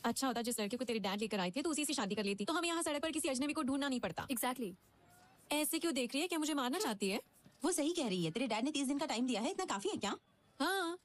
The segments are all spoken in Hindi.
अच्छा होता जिस लड़के को तेरे डैड लेकर आए थे तो उसी से शादी कर लेती, तो हमें यहाँ सड़क पर किसी अजनबी को ढूंढना नहीं पड़ता। एग्जैक्टली। ऐसे क्यों देख रही है? क्या मुझे मारना चाहती है? वो सही कह रही है, तेरे डैड ने 30 दिन का टाइम दिया है, इतना काफी है क्या? हाँ।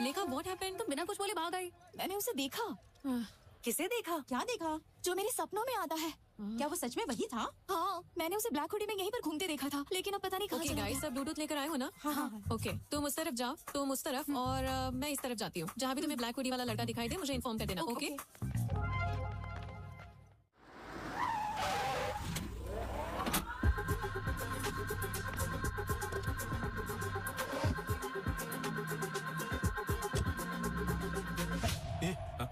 लेखा, व्हाट हैपेंड? तुम बिना कुछ बोले भाग आई। मैंने उसे देखा। किसे देखा? क्या देखा? जो मेरे सपनों में आता है। क्या वो सच में वही था? हाँ, मैंने उसे ब्लैक हुडी में यहीं पर घूमते देखा था, लेकिन अब पता नहीं कहाँ ओके चला गाइस, गया। सब ब्लूटूथ लेकर आए हो ना? हाँ। ओके, तुम उस तरफ जाओ, तुम उस तरफ, और मैं इस तरफ जाती हूँ। जहाँ भी तुम्हें ब्लैक हुडी वाला लड़का दिखाई दे मुझे इन्फॉर्म कर देना। ओके?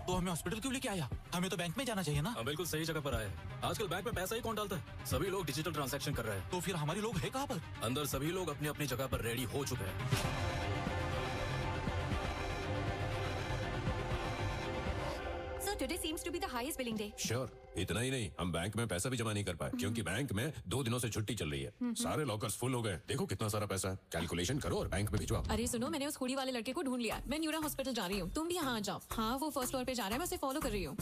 तो हमें हॉस्पिटल क्यों लेके आया? हमें तो बैंक में जाना चाहिए ना? हम बिल्कुल सही जगह पर आए। आजकल बैंक में पैसा ही कौन डालता है? सभी लोग डिजिटल ट्रांजैक्शन कर रहे हैं। तो फिर हमारे लोग है कहाँ पर? अंदर सभी लोग अपनी अपनी जगह पर रेडी हो चुके हैं। So today seems to be the highest billing day. Sure, इतना ही नहीं, हम बैंक में पैसा भी जमा नहीं कर पाए क्योंकि बैंक में 2 दिनों से छुट्टी चल रही है। सारे लॉकर्स फुल हो गए। देखो कितना सारा पैसा है। कैलकुलेशन करो और बैंक में भिजवाओ। अरे सुनो, मैंने उस हुडी वाले लड़के को ढूंढ लिया। मैं न्यूरा हॉस्पिटल जा रही हूँ, तुम भी यहाँ आ जाओ। हाँ, वो फर्स्ट फ्लोर पे जा रहा है, मैं उसे फॉलो कर रही हूँ।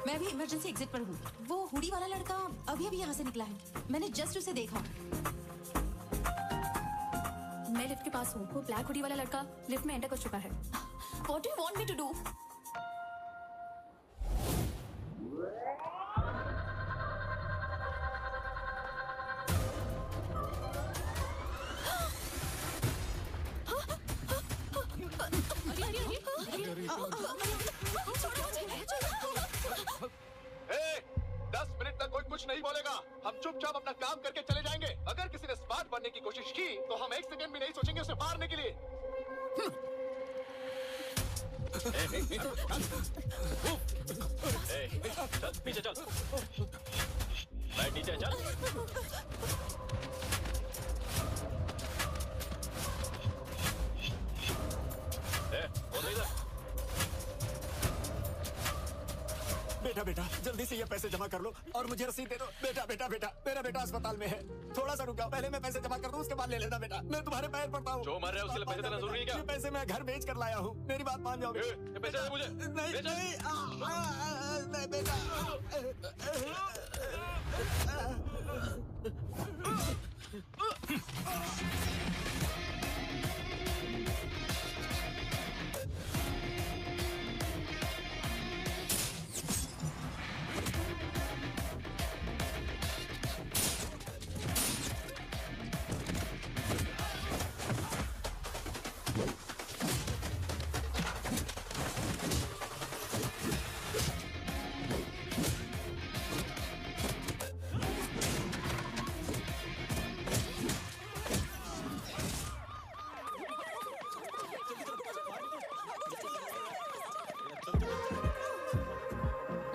मैं भी इमरजेंसी एग्जिट पर हूँ। वो हुडी वाला लड़का अभी अभी यहाँ से निकला है, मैंने जस्ट उसे देखा। मैं लिफ्ट के पास हूँ। वो ब्लैक हुडी वाला लड़का लिफ्ट में एंटर कर चुका है। What do you want me to do? A, 10 minute तक कोई कुछ नहीं बोलेगा। हम चुपचाप अपना काम करके चले जाएंगे। अगर किसी ने स्मार्ट बनने की कोशिश की तो हम 1 सेकंड भी नहीं सोचेंगे उसे मारने के लिए। चल पीछे चल। बैठ नीचे चल। बेटा बेटा जल्दी से ये पैसे जमा कर लो और मुझे रसीद दे दो। बेटा बेटा बेटा मेरा बेटा अस्पताल में है, थोड़ा सा रुक जाओ। पहले मैं पैसे जमा कर दूं, उसके बाद ले लेना बेटा। मैं तुम्हारे पैर पड़ता हूँ। जो मर रहा है उसके लिए पैसे देना जरूरी है क्या? ये पैसे मैं घर भेज कर लाया हूँ, मेरी बात मान जाओ। ये पैसे दे मुझे। नहीं नहीं बेटा।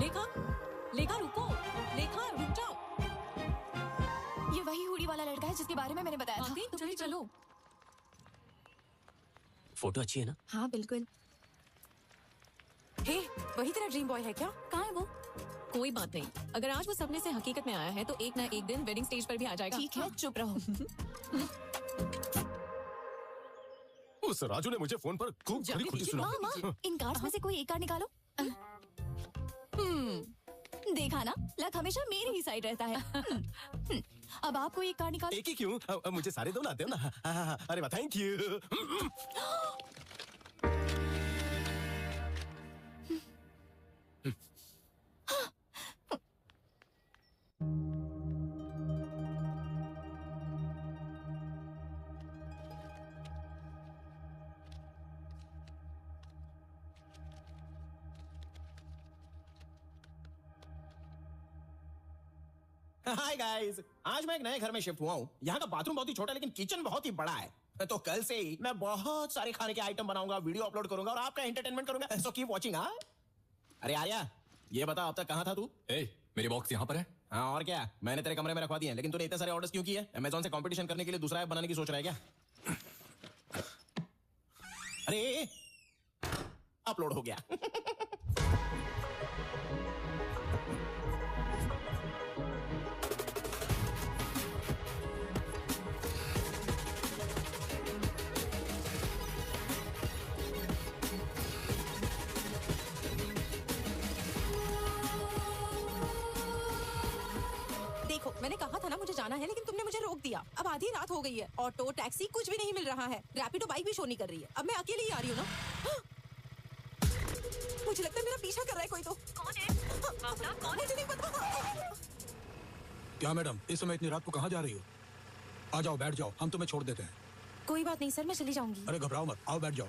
लेखा, लेखा रुको, लेखा रुक जाओ। ये वही हुडी वाला लड़का है जिसके बारे में मैंने बताया था। तुम चलिए चलो। फोटो अच्छी है ना? हाँ बिल्कुल। हे, वही तेरा ड्रीम बॉय है क्या? कहाँ है वो? कोई बात नहीं, अगर आज वो सपने से हकीकत में आया है तो एक ना एक दिन वेडिंग स्टेज पर भी आ जाएगा। ठीक है, चुप रहो। उस राजू ने मुझे फोन पर खूब खुली सुना। माँ, इन कार्ड्स में से कोई एक कार्ड निकालो। देखा ना, लक हमेशा मेरी ही साइड रहता है। अब आप कोई एक कार्ड निकालो। एक ही क्यों, मुझे सारे दो लाते हो ना। अरे वाह, थैंक यू। हाय गाइस, आज मैं एक नए घर में शिफ्ट हुआ हूँ। यहाँ का बाथरूम बहुत ही छोटा है लेकिन किचन बहुत ही बड़ा है। तो कल से ही मैं बहुत सारे खाने के आइटम बनाऊंगा, वीडियो अपलोड करूंगा और आपका एंटरटेनमेंट करूंगा। So keep watching. हाँ, अरे आर्या, ये बता अब तक कहाँ था तू? मेरी बॉक्स यहाँ पर है। हाँ और क्या, मैंने तेरे कमरे में रखवा दिए हैं, लेकिन तूने इतने सारे ऑर्डर्स क्यों किए? अमेज़न से कंपटीशन करने के लिए दूसरा ऐप बनाने की सोच रहा है क्या? अरे अपलोड हो गया। देखो मैंने कहा था ना मुझे जाना है, लेकिन तुमने मुझे रोक दिया। अब आधी रात हो गई है, ऑटो टैक्सी कुछ भी नहीं मिल रहा है, रैपिडो बाइक भी शो नहीं कर रही है। अब मैं अकेली ही आ रही हूँ ना। मुझे लगता है मेरा पीछा कर रहा है कोई। तो कौन है? मुझे नहीं पता। क्या मैडम इस समय इतनी रात को कहाँ जा रही हो? आ जाओ बैठ जाओ, हम तुम्हें छोड़ देते हैं। कोई बात नहीं सर, मैं चली जाऊंगी। अरे घबराओ मत, आओ बैठ जाओ।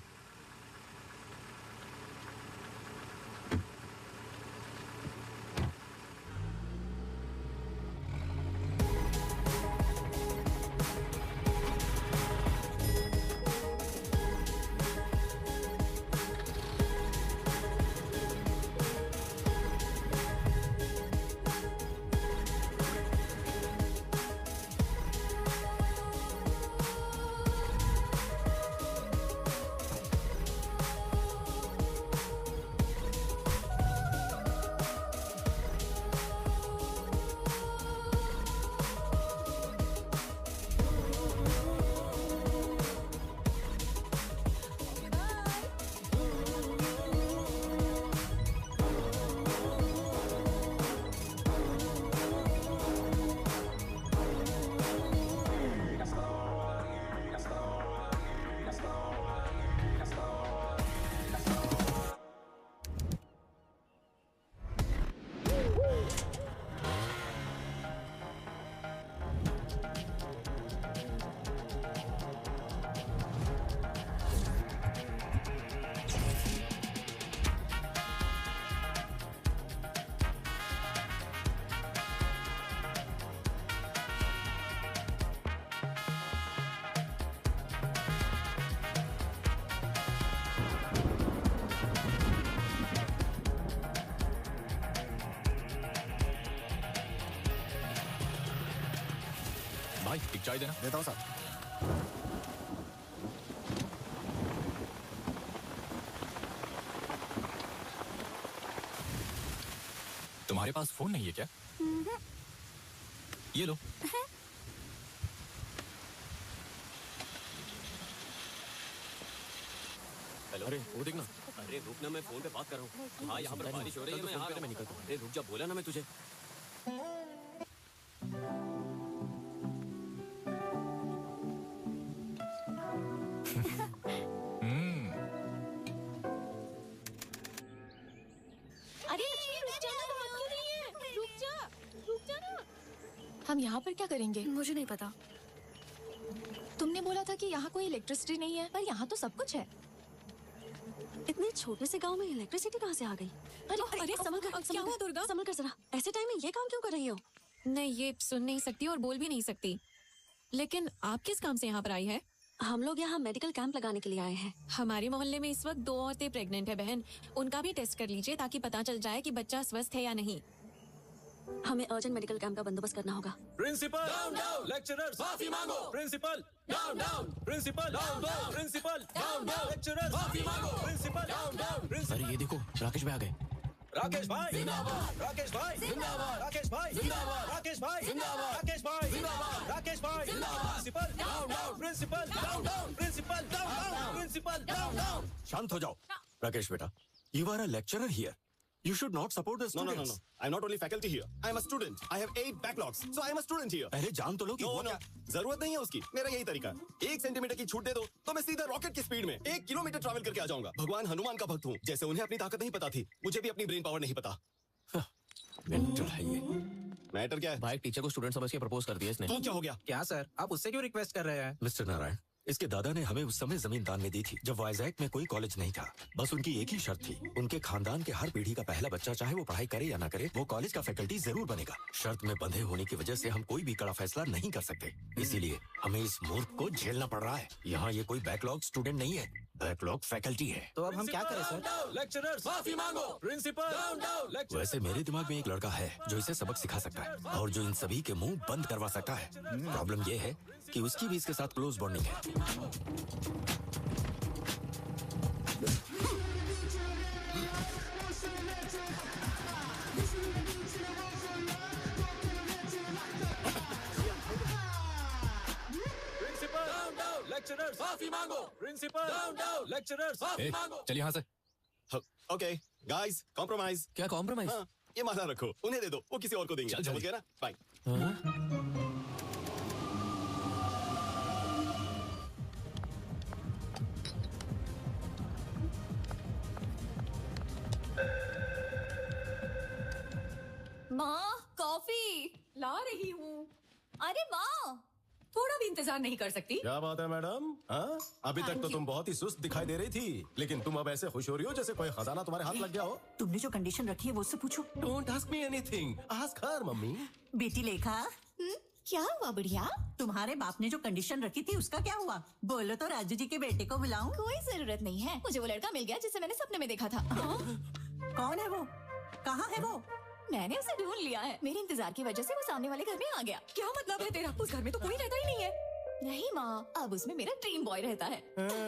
भाई एक चाय देना। देता हूँ साहब। तुम्हारे पास फोन नहीं है क्या? ये लो। हेलो, अरे वो देखना। अरे रुक ना, मैं फोन पे बात कर रहा हूँ। हाँ यहाँ पर बारिश हो रही है, मैं यहाँ मैं निकलता हूँ। अरे रुक जा, बोला ना मैं तुझे। हम यहाँ पर क्या करेंगे? मुझे नहीं पता। तुमने बोला था कि यहाँ कोई इलेक्ट्रिसिटी नहीं है, पर यहाँ तो सब कुछ है। इतने छोटे से गांव में इलेक्ट्रिसिटी कहाँ से आ गई? अरे संभल कर, क्या हुआ दुर्गा? संभल कर जरा। ऐसे टाइम में ये काम क्यों कर रही हो? नहीं, ये सुन नहीं सकती और बोल भी नहीं सकती। लेकिन आप किस काम से यहाँ पर आई है? हम लोग यहाँ मेडिकल कैंप लगाने के लिए आए हैं। हमारे मोहल्ले में इस वक्त 2 औरतें प्रेग्नेंट है बहन। उनका भी टेस्ट कर लीजिए ताकि पता चल जाए कि बच्चा स्वस्थ है या नहीं। हमें अर्जेंट मेडिकल कैंप का बंदोबस्त करना होगा। प्रिंसिपल डाउन डाउन, लेक्चरर्स माफी मांगो। Principal down down, principal down down, principal down down, lecturers माफी मांगो। Principal down down. अरे ये देखो, राकेश भाई आ गए। राकेश भाई जिंदाबाद, राकेश भाई जिंदाबाद, राकेश भाई जिंदाबाद, राकेश भाई जिंदाबाद, राकेश भाई जिंदाबाद, राकेश भाई जिंदाबाद। Principal down down, principal down down, principal down down, principal down down. शांत हो जाओ। राकेश बेटा, you are a lecturer here. You should not support the students. No. I'm not only faculty here. I'm a student. I have 8 backlogs, so I'm a student here. पहले जान तो लो कि No. जरूरत नहीं है उसकी। मेरा यही तरीका है। 1 सेंटीमीटर की छूट दे दो तो मैं सीधा रॉकेट की स्पीड में 1 किलोमीटर ट्रैवल करके आ जाऊंगा। भगवान हनुमान का भक्त हूँ। जैसे उन्हें अपनी ताकत नहीं पता थी, मुझे भी अपनी ब्रेन पावर नहीं पता। मेंटल है ये। मैटर क्या है? भाई टीचर को स्टूडेंट समझ के प्रपोज कर दिया इसने। तो क्या हो गया? क्या सर, आप उससे क्यों रिक्वेस्ट कर रहे हैं? मिस्टर नारायण, इसके दादा ने हमें उस समय जमीन दान में दी थी जब वाइजैक में कोई कॉलेज नहीं था। बस उनकी एक ही शर्त थी, उनके खानदान के हर पीढ़ी का पहला बच्चा चाहे वो पढ़ाई करे या ना करे, वो कॉलेज का फैकल्टी जरूर बनेगा। शर्त में बंधे होने की वजह से हम कोई भी कड़ा फैसला नहीं कर सकते, इसीलिए हमें इस मूर्ख को झेलना पड़ रहा है। यहाँ ये कोई बैकलॉग स्टूडेंट नहीं है, बैकलॉग फैकल्टी है। तो अब हम क्या करें सर? लेक्चरर्स माफी मांगो। प्रिंसिपल वैसे मेरे दिमाग में एक लड़का है जो इसे सबक सिखा सकता है और जो इन सभी के मुंह बंद करवा सकता है। प्रॉब्लम ये है कि उसकी भी इसके साथ क्लोज बॉन्डिंग है। लेक्चरर्स माफी मांगो। प्रिंसिपल लेक्चरर्स माफी मांगो। चलिए यहाँ से। Okay guys, compromise. क्या कॉम्प्रोमाइज? हाँ, ये माला रखो, उन्हें दे दो, वो किसी और को देंगे। चल, ओके ना? बाय। माँ कॉफी ला रही हूँ। अरे माँ थोड़ा भी इंतजार नहीं कर सकती? क्या बात है मैडम? हाँ? अभी तक तो तुम बहुत ही सुस्त दिखाई दे रही थी, लेकिन तुम अब ऐसे खुश हो रही हो जैसे कोई खजाना तुम्हारे हाथ लग गया हो। तुमने जो कंडीशन रखी है वो उससे पूछो। Don't ask me anything, ask her mummy. बेटी लेखा, क्या हुआ बुढ़िया? तुम्हारे बाप ने जो कंडीशन रखी थी उसका क्या हुआ? बोलो तो राजू जी के बेटे को बुलाऊं? कोई जरूरत नहीं है, मुझे वो लड़का मिल गया जिसे मैंने सपने में देखा था। कौन है वो? कहाँ है वो? मैंने उसे ढूंढ लिया है। मेरे इंतजार की वजह से वो सामने वाले घर में आ गया। क्या मतलब है तेरा? उस घर में तो कोई रहता ही नहीं है। नहीं माँ, अब उसमें मेरा ड्रीम बॉय रहता है।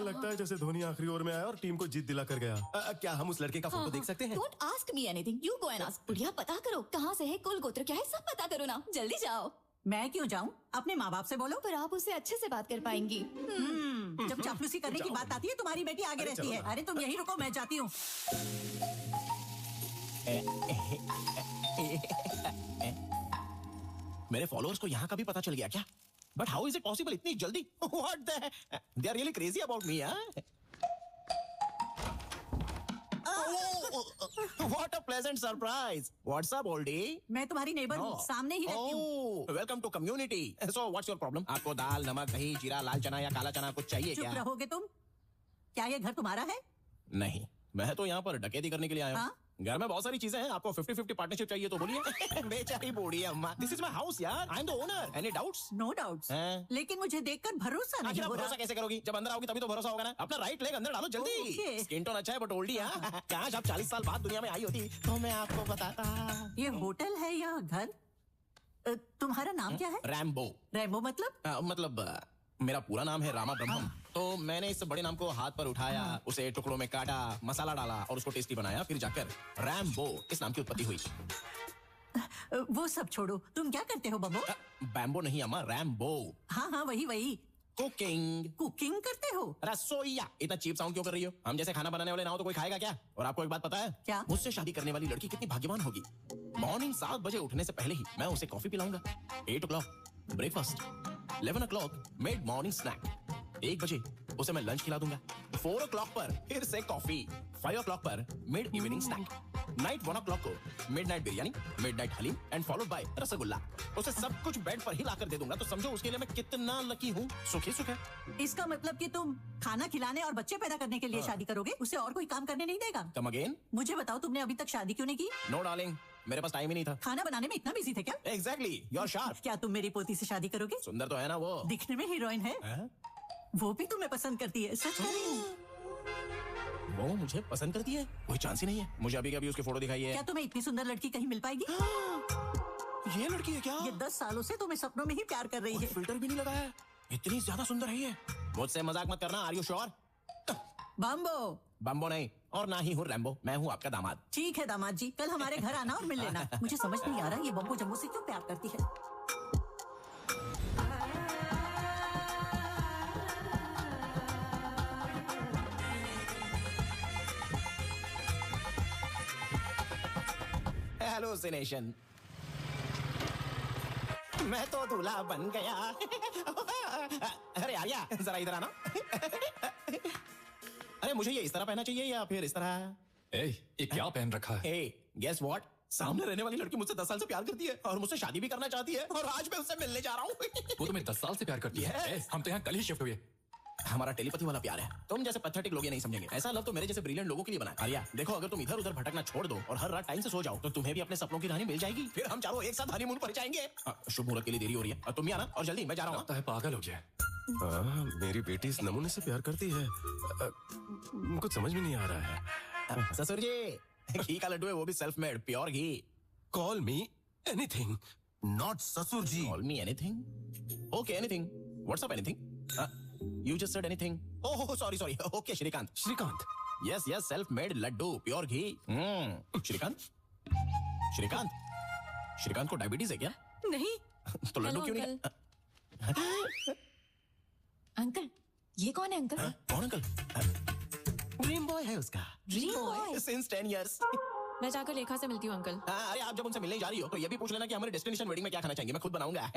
लगता है जैसे धोनी आखिरी ओवर में आया और टीम को जीत दिला कर गया। क्या हम उस लड़के का फोटो देख सकते हैं? Don't ask me anything, you go and ask. बुढ़िया पता करो कहाँ से है, कुल गोत्र क्या है, सब पता करो ना, जल्दी जाओ। मैं क्यों जाऊं? अपने माँ बाप से बोलो। पर आप उससे अच्छे से बात कर पाएंगी। जब चापलूसी करने की बात आती है तुम्हारी बेटी आगे रहती है। अरे तुम यही रुको, मैं जाती हूँ। मेरे फॉलोअर्स को यहाँ का भी पता चल गया क्या? But how is it possible इतनी जल्दी? What the they are really crazy about me. What a pleasant surprise. What's up, oldie? मैं तुम्हारी नेबर हूँ, सामने ही रहती हूँ। Welcome to community. So what's your problem? आपको दाल, नमक, दही, जीरा, लाल चना या काला चना कुछ चाहिए क्या? चुप रहोगे तुम? क्या ये घर तुम्हारा है? नहीं, मैं तो यहाँ पर डकैती करने के लिए आया हूँ। घर में बहुत सारी चीजें हैं, आपको 50-50 पार्टनरशिप चाहिए तो बोलिए। बेचारी बूढ़ी अम्मा। This is my house यार। I am the owner. Any doubts? No doubts. लेकिन मुझे देखकर भरोसा नहीं आखिर आप हो रहा। भरोसा कैसे करोगी? जब अंदर आओगी तभी तो भरोसा होगा ना। अपना राइट लेग अंदर डालो जल्दी। स्किन टोन अच्छा है बट ओल्डी। काश आप 40 साल बाद दुनिया में आई होती तो मैं आपको बताता। ये होटल है या घर? तुम्हारा नाम क्या है? रैम्बो। रैम्बो मतलब? मेरा पूरा नाम है रामा ब्रह्मम। तो मैंने इस बड़े नाम को हाथ पर उठाया, उसे टुकड़ों में काटा, मसाला डाला और उसको टेस्टी बनाया, फिर जाकर रैम्बो इस नाम की उत्पत्ति हुई। वो सब छोड़ो, तुम क्या करते हो बम्बो? बैम्बो नहीं अम्मा, रैम्बो। हाँ वही। कुकिंग करते हो? रसोईया। इतना चीप साउंड क्यों कर रही हो? हम जैसे खाना बनाने वाले ना हो तो कोई खाएगा क्या? और आपको एक बात पता है? क्या? मुझसे शादी करने वाली लड़की कितनी भाग्यवान होगी। मॉर्निंग 7 बजे उठने से पहले ही मैं उसे कॉफी पिलाऊंगा। 8 o'clock breakfast, 11 o'clock mid morning snack, 1 बजे उसे मैं लंच खिला दूंगा, 4 o'clock पर फिर से कॉफी, 5 o'clock पर mid evening snack, night 1 o'clock को midnight biryani, midnight haleem and followed by rasgulla. उसे सब कुछ बेड पर ही लाकर दे दूंगा, तो समझो उसके लिए मैं कितना लकी हूँ। सुखी सुख है। इसका मतलब कि तुम खाना खिलाने और बच्चे पैदा करने के लिए शादी करोगे, उसे और कोई काम करने नहीं देगा? Come again? मुझे बताओ, तुमने अभी तक शादी क्यों नहीं की? नो डार्लिंग, मेरे पास टाइम ही नहीं था। खाना बनाने में इतना बिजी थे क्या? Exactly, you are sharp. क्या तुम मेरी पोती से शादी करोगे? सुंदर तो है ना वो। दिखने में हीरोइन है। वो भी तुम्हें पसंद करती है, सच कह रही हूँ। वो मुझे पसंद करती है? कोई चांस ही नहीं है। मुझे अभी कभी उसकी फोटो दिखाई है। क्या तुम्हें इतनी सुंदर लड़की कहीं मिल पाएगी? ये लड़की है क्या? ये 10 सालों से तुम्हें सपनों में ही प्यार कर रही है। फिल्टर भी नहीं लगाया, इतनी ज्यादा सुंदर है ये। मुझसे मजाक मत करना। Are you sure? बम्बो नहीं, और ना ही हूँ रैम्बो। मैं हूँ आपका दामाद। ठीक है दामाद जी, कल हमारे घर आना और मिल लेना। मुझे समझ नहीं आ रहा ये बम्बो जम्बो से क्यों प्यार करती है। हेलुसिनेशन। मैं तो दूल्हा बन गया। अरे आर्या, जरा इधर आना। अरे मुझे ये इस तरह पहनना चाहिए या फिर इस तरह? ये क्या पहन रखा है? Guess what? सामने रहने वाली लड़की मुझसे 10 साल से प्यार करती है और मुझसे शादी भी करना चाहती है, और आज मैं उससे मिलने जा रहा हूँ। वो तुम्हें 10 साल से प्यार करती है? हम तो यहाँ कल ही शिफ्ट हुए। हमारा टेलीपैथी वाला प्यार है। तुम जैसे पैथेटिक लोग ये नहीं समझेंगे। ऐसा लव तो मेरे जैसे ब्रिलियंट लोगों के लिए बना है। आर्या देखो, अगर तुम इधर उधर भटकना छोड़ दो और हर रात टाइम से सो जाओ तो तुम्हें भी अपने सपनों की रानी मिल जाएगी। फिर हम चारों एक साथ हनीमून पर जाएंगे। शुभ मुहूर्त के लिए देरी हो रही है और तुम भी आना। और जल्दी, मैं जा रहा हूँ। लगता है पागल हो गया। मेरी बेटी इस नमूने से प्यार करती है, कुछ समझ में नहीं आ रहा है। ससुर जी, घी का लड्डू है, वो भी self made, pure ghee. Call me anything, not sasur ji. Call me anything. Okay, anything. WhatsApp anything. You just said anything. Oh sorry. Okay Shrikant. Shrikant. Yes self made laddu, pure ghee. Shrikant को डायबिटीज है क्या? नहीं। तो लड्डू क्यों नहीं? अंकल, ये कौन है अंकल? कौन अंकल? ड्रीम बॉय है उसका। Dream boy since 10 years। मैं जाकर लेखा से मिलती हूँ अंकल। अरे आप जब उनसे मिलने जा रही हो तो ये भी पूछ लेना कि हमारे डेस्टिनेशन वेडिंग में क्या खाना चाहिए, मैं खुद बनाऊंगा।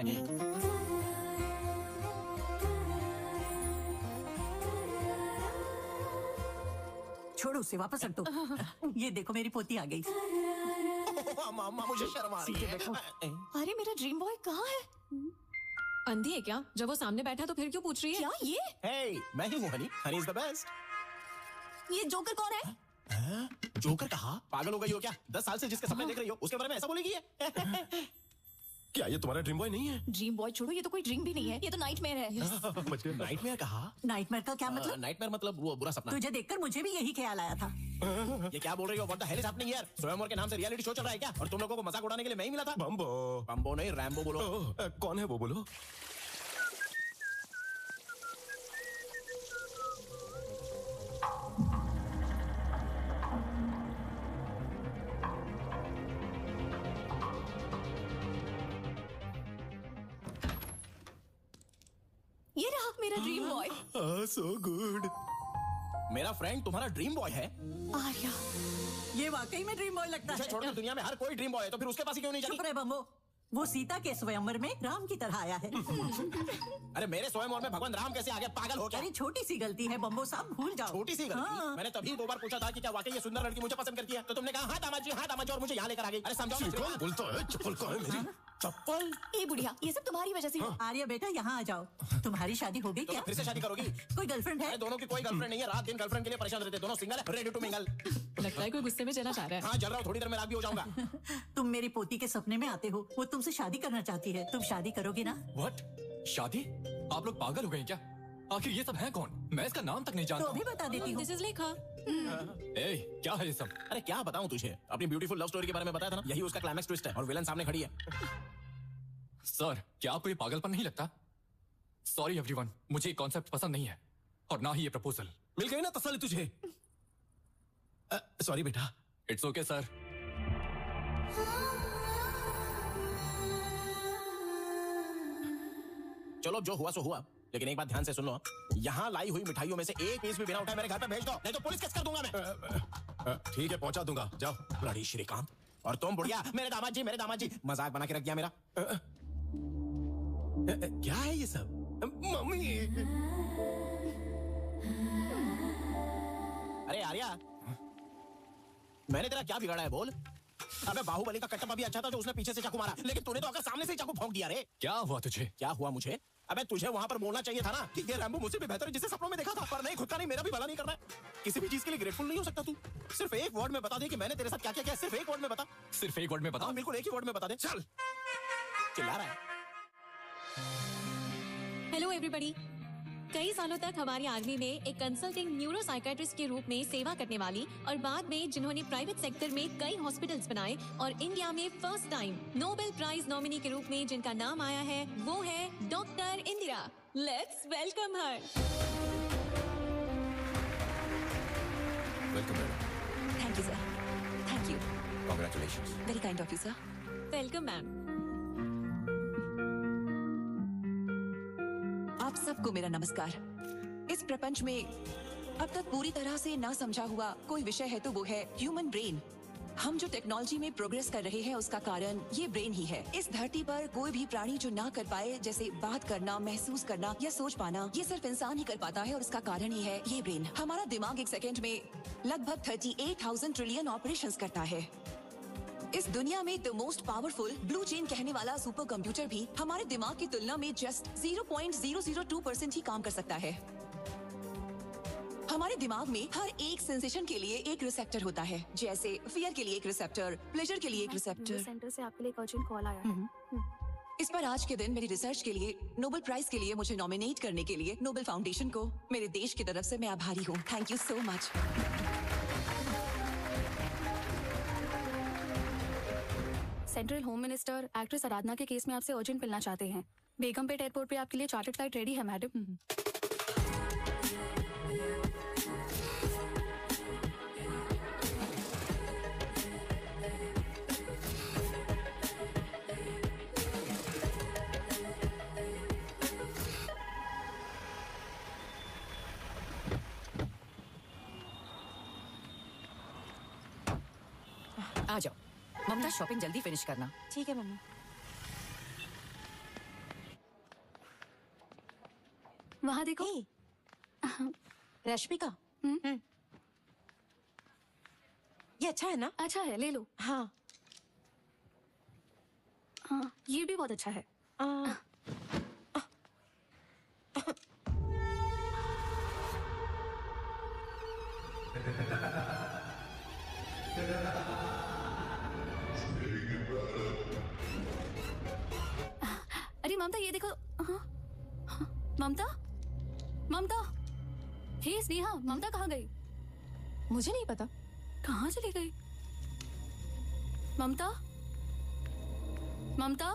छोड़ो उसे, वापस रख दो। ये देखो मेरी पोती आ गई। मामा मुझे शर्म आ रही है। अरे मेरा ड्रीम बॉय कहाँ है? अंधी है क्या? जब वो सामने बैठा तो फिर क्यों पूछ रही है? क्या ये? Hey, मैं ही हूँ Honey. Honey is the best. ये जोकर कौन है? जोकर कहा? पागल हो गई हो क्या? 10 साल से जिसके सपने देख रही हो उसके बारे में ऐसा बोलेगी है? क्या ये तुम्हारा ड्रीम बॉय नहीं है? ड्रीम बॉय छोड़ो, ये तो कोई ड्रीम भी नहीं है, ये तो नाइटमेयर है। नाइटमेयर कहा? नाइटमेयर का क्या मतलब? नाइटमेयर मतलब वो बुरा सपना। तुझे देखकर मुझे भी यही ख्याल आया था। ये क्या बोल रही हो? What the hell is happening here? स्वयंवर के नाम से रियलिटी शो चल रहा है क्या? और तुम लोगों को मजाक उड़ाने के लिए मैं ही मिला था? बम्बो नहीं, रैम्बो बोलो। कौन है वो बोलो? ये रहा मेरा ड्रीम बॉय। So good. मेरा फ्रेंड तुम्हारा ड्रीम बॉय है? आर्या, ये वाकई में ड्रीम बॉय लगता है। छोड़कर दुनिया में हर कोई ड्रीम बॉय है, तो फिर उसके पास ही क्यों नहीं जाती? चुप रहे बम्बो, वो सीता के स्वयंवर में राम की तरह आया है। अरे मेरे स्वयंवर में भगवान राम कैसे आ गए? पागल हो क्या? अरे छोटी सी गलती है बम्बो साहब, भूल जाओ। छोटी सी गलती? हाँ। मैंने तभी 2 बार पूछा था कि क्या वाकई ये सुंदर लड़की मुझे पसंद करती है, तो तुमने कहा हाँ दामाद जी और मुझे यहाँ लेकर आ गई। अरे समझाओ। कौन बोलता है? चप्पल कहाँ है मेरी? चप्पल? ए बुढ़िया, ये सब तुम्हारी वजह से। आर्या बेटा यहाँ आ जाओ। तुम्हारी शादी हो गई क्या? फिर से शादी करोगी? कोई गर्लफ्रेंड है? दोनों की कोई गर्लफ्रेंड नहीं है। रात दिन गर्लफ्रेंड के लिए परेशान रहते, दोनों सिंगल है, रेडी टू मिंगल। लगता है कोई गुस्से में चला जा रहा है। हाँ, जल रहा हूँ, थोड़ी देर में रात भी हो जाऊंगा। तुम मेरी पोती के सपने में आते हो, वो तुमसे शादी करना चाहती है, तुम शादी करोगे ना? व्हाट? शादी? आप लोग पागल हो गए क्या? आखिर ये सब है कौन? मैं इसका नाम तक नहीं जानता। तो अभी बता देती हूँ। दिस इज लेखा। ए, क्या है ये सब? अरे क्या बताऊं तुझे? अपनी ब्यूटीफुल लव स्टोरी के बारे में बताया था ना, यही उसका क्लाइमैक्स ट्विस्ट है और विलन सामने खड़ी है। सर, क्या आपको ये पागलपन नहीं लगता? सॉरी एवरीवन, मुझे ये कॉन्सेप्ट पसंद नहीं है और ना ही ये प्रपोजल। मिल गई ना तसल्ली तुझे? सॉरी बेटा। It's okay sir. चलो जो हुआ सो हुआ, लेकिन एक बात ध्यान से सुन लो। यहाँ लाई हुई मिठाइयों में से एक पीस भी बिना उठाए मेरे घर पे भेज दो, नहीं तो पुलिस केस कर दूंगा मैं। ठीक है, पहुंचा दूंगा, जाओ। ब्लडी श्रीकांत। और तुम बुढ़िया, मेरे दामाद जी मजाक बना के रख दिया मेरा। क्या है ये सब? मम्मी। अरे आर्या, मैंने तेरा क्या बिगाड़ा है बोल? अबे बाहुबली का कटप्पा भी अच्छा था जो उसने पीछे से चाकू मारा, लेकिन तूने तो आकर सामने से ही चाकू भोंक दिया रे। क्या हुआ तुझे? क्या हुआ मुझे? अबे तुझे वहां पर बोलना चाहिए था ना कि ये रैम्बो मुझसे भी बेहतर है जिसे सपनों में देखा था, पर नहीं, खुद का नहीं, मेरा भी भला नहीं करना है। किसी भी चीज के लिए ग्रेटफुल नहीं हो सकता तू? सिर्फ एक वर्ड में बता दे कि मैंने तेरे साथ क्या क्या किया, सिर्फ एक वर्ड में बता। सिर्फ एक वर्ड में बता? बिल्कुल एक ही वर्ड में बता दे। चल। चिल्ला रहा है। Hello everybody. कई सालों तक हमारी आर्मी में एक कंसल्टिंग न्यूरो साइकेट्रिस्ट के रूप में सेवा करने वाली और बाद में जिन्होंने प्राइवेट सेक्टर में कई हॉस्पिटल्स बनाए और इंडिया में first time Nobel prize nominee के रूप में जिनका नाम आया है, वो है doctor Indira. Let's welcome her. Welcome madam. Thank you sir. Thank you. Congratulations. Very kind of you sir. Welcome ma'am. आप सबको मेरा नमस्कार। इस प्रपंच में अब तक पूरी तरह से ना समझा हुआ कोई विषय है तो वो है ह्यूमन ब्रेन। हम जो टेक्नोलॉजी में प्रोग्रेस कर रहे हैं उसका कारण ये ब्रेन ही है। इस धरती पर कोई भी प्राणी जो ना कर पाए, जैसे बात करना, महसूस करना या सोच पाना, ये सिर्फ इंसान ही कर पाता है और उसका कारण ही है ये ब्रेन। हमारा दिमाग एक सेकेंड में लगभग 38,000 ट्रिलियन ऑपरेशंस करता है। इस दुनिया में the most powerful blue chain कहने वाला सुपर कंप्यूटर भी हमारे दिमाग की तुलना में जस्ट 0.002% ही काम कर सकता है। हमारे दिमाग में हर एक सेंसेशन के लिए एक रिसेप्टर होता है, जैसे फियर के लिए एक रिसेप्टर, प्लेजर के लिए एक रिसेप्टर। सेंटर से आपके लिए एक अर्जेंट कॉल आया है। इस पर आज के दिन मेरी रिसर्च के लिए नोबेल प्राइज के लिए मुझे नॉमिनेट करने के लिए नोबेल फाउंडेशन को मेरे देश की तरफ से मैं आभारी हूँ। Thank you so much. Central home minister actress Aradhana के केस में आपसे अर्जेंट मिलना चाहते हैं। बेगमपेट एयरपोर्ट पे आपके लिए चार्टर्ड फ्लाइट रेडी है मैडम। आ जाओ ममता, शॉपिंग जल्दी फिनिश करना। ठीक है मम्मी। वहाँ देखो। रश्मिका, ये अच्छा है ना? अच्छा है, ले लो। हाँ हाँ, ये भी बहुत अच्छा है। अरे ममता ये देखो। हाँ, हाँ, ममता ममता, हे स्नेहा, ममता कहाँ गई? मुझे नहीं पता कहाँ चली गई। ममता ममता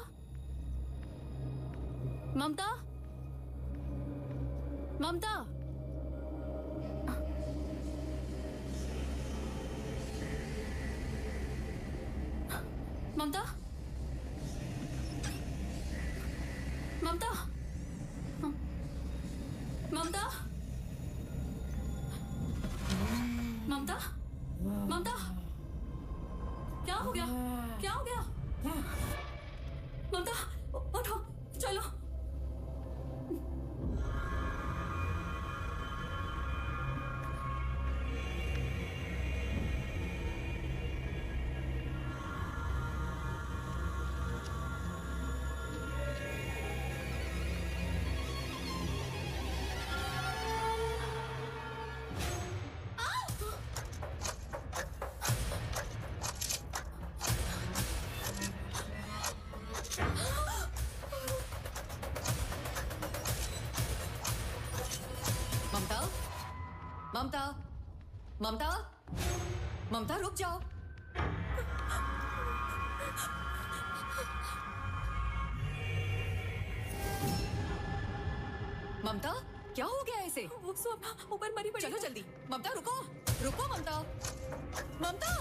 ममता ममता ममता ममता ममता ममता ममता, क्या हो गया? क्या हो गया? ममता उठो, चलो। ममता ममता ममता ममता, रुक जाओ। ममता क्या हो गया ऐसे? वो ऊपर मरी पड़ी। चलो जल्दी। ममता रुको, रुको ममता, ममता।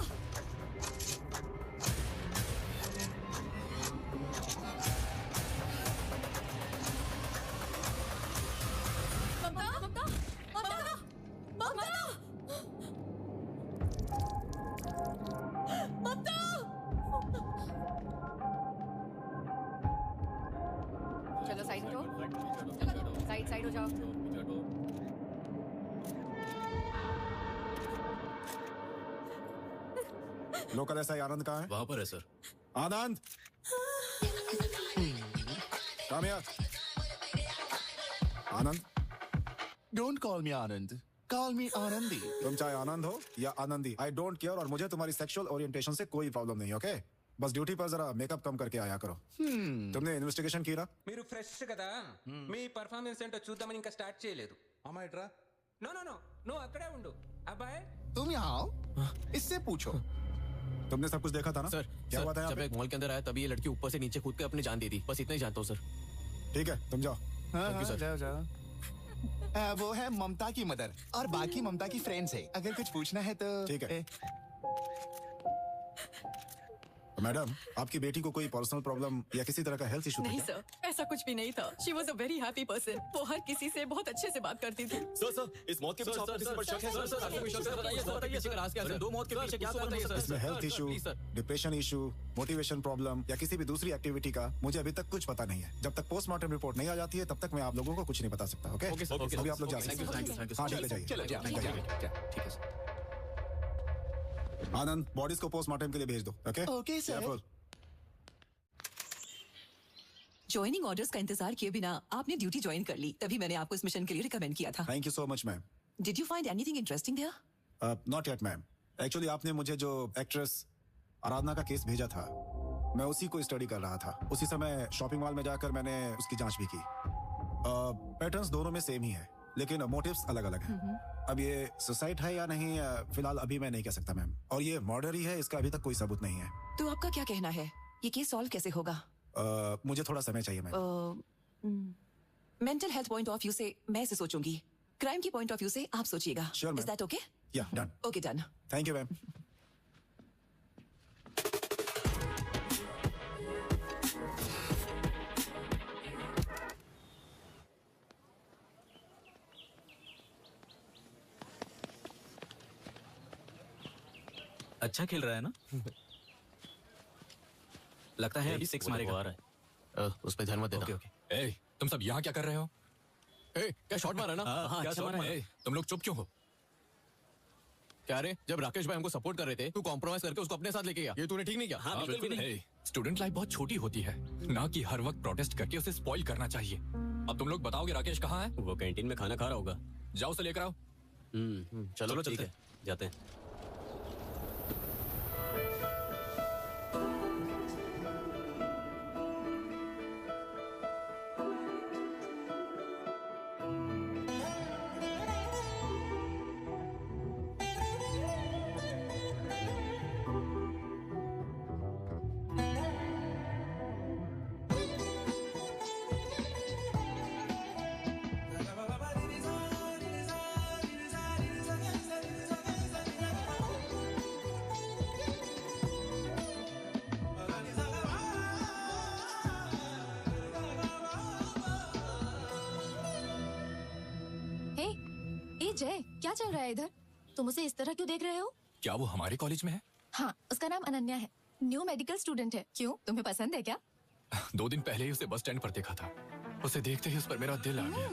चलो साइड हो जाओ, साइड हो जाओ। लोकल एसआई आनंद कहाँ है? वहां पर है sir. Anand, come here. Anand, don't call me Anand, call मी आनंदी। तुम चाहे आनंद हो या आनंदी, आई डोंट केयर, और मुझे तुम्हारी सेक्सुअल ओरिएंटेशन से कोई प्रॉब्लम नहीं, ओके? बस ड्यूटी पर जरा मेकअप कम करके आया करो। तुमने इन्वेस्टिगेशन की ना? మీరు ఫ్రెష్ కదా, మీ పర్ఫార్మెన్స్ ఏంటో చూద్దామని ఇంకా స్టార్ట్ చేయలేదు. అమ్మాయి డ్రా। నో నో నో, నువ్వు అక్కడే ఉండు అబ్బాయి। तुम यहाँ आओ, इससे पूछो। तुमने सब कुछ देखा था ना? सर, क्या हुआ था यहाँ जब पे? एक मॉल के अंदर आया तभी ये लड़की ऊपर से नीचे कूद के अपनी जान दे दी, बस इतना ही जानता हूँ सर। ठीक है, तुम जाओ। हाँ, जाओ जाओ। वो है ममता की मदर और बाकी ममता की फ्रेंड्स है। अगर कुछ पूछना है तो ठीक है। मैडम, आपकी बेटी को कोई पर्सनल प्रॉब्लम या किसी तरह का हेल्थ इशू था नहीं क्या? सर, ऐसा कुछ भी नहीं था। She was a very happy person. वो हर किसी से बहुत अच्छे से बात करती थी। सर, इस मौत के पीछे आपको किसी पर शक है? सर, आपको कोई शक है? बताइए सर, बताइए सर, राज क्या है? दो मौत के पीछे क्या कारण है सर? इसमें health issue, depression issue, motivation problem या किसी भी दूसरी एक्टिविटी का मुझे अभी तक कुछ पता नहीं है। जब तक पोस्टमार्टम रिपोर्ट नहीं आ जाती है तब तक मैं आप लोगों को कुछ नहीं बता सकता, ओके? ओके सर, अभी आप लोग जा सकते हैं। हाँ, ठीक है, जाइए। ठीक है सर। आनंद, बॉडीज को पोस्टमार्टम के लिए भेज दो, okay? Okay sir. Careful. Joining orders का इंतजार किए बिना आपने ड्यूटी ज्वाइन कर ली, तभी मैंने आपको इस मिशन के लिए रिकमेंड किया था। Thank you so much ma'am. Did you find anything interesting there? Not yet ma'am. Actually आपने मुझे जो एक्ट्रेस आराधना का केस भेजा था, मैं उसी को स्टडी कर रहा था। उसी समय शॉपिंग मॉल में जाकर मैंने उसकी जांच भी की। पैटर्न्स दोनों में सेम ही है, लेकिन मोटिव्स अलग अलग हैं। अब ये सुसाइड है या नहीं, फिलहाल अभी मैं नहीं कह सकता मैम। और ये मर्डर ही है, इसका अभी तक कोई सबूत नहीं है। तो आपका क्या कहना है, ये केस सॉल्व कैसे होगा? मुझे थोड़ा समय चाहिए ma'am. Mental health point of view से मैं इसे सोचूंगी, क्राइम की पॉइंट ऑफ व्यू से आप सोचिएगा। Sure, ma'am. Is that okay? Yeah, done. Okay, done. Thank you, ma'am. अच्छा खेल रहा है ना? लगता है अभी 6 मारेगा। उस पे ध्यान मत देना। ओके। ए, तुम सब यहाँ क्या कर रहे हो? ए, क्या शॉट मारा ना? हाँ, क्या अच्छा शॉट मारा मारा? है। ए, तुम लोग चुप क्यों हो? क्या रे, जब राकेश भाई हमको सपोर्ट कर रहे थे, तू कॉम्प्रोमाइज करके उसको अपने साथ लेके गया। ये तूने ठीक नहीं किया। हाँ, बिल्कुल नहीं। ए, स्टूडेंट लाइफ बहुत छोटी होती है, ना कि हर वक्त प्रोटेस्ट करके उसे स्पॉइल करना चाहिए। अब तुम लोग बताओगे राकेश कहाँ है? वो कैंटीन में खाना खा रहा होगा। जाओ उसे लेकर आओ। चलो चलते ठीक है, हैं। जाते हैं। जय, क्या चल रहा है इधर? तुम उसे इस तरह क्यों देख रहे हो? क्या वो हमारे कॉलेज में है? हाँ, उसका नाम अनन्या है, न्यू मेडिकल स्टूडेंट है। क्यों, तुम्हें पसंद है क्या? 2 दिन पहले ही उसे बस स्टैंड पर देखा था। उसे देखते ही उस पर मेरा दिल आ गया।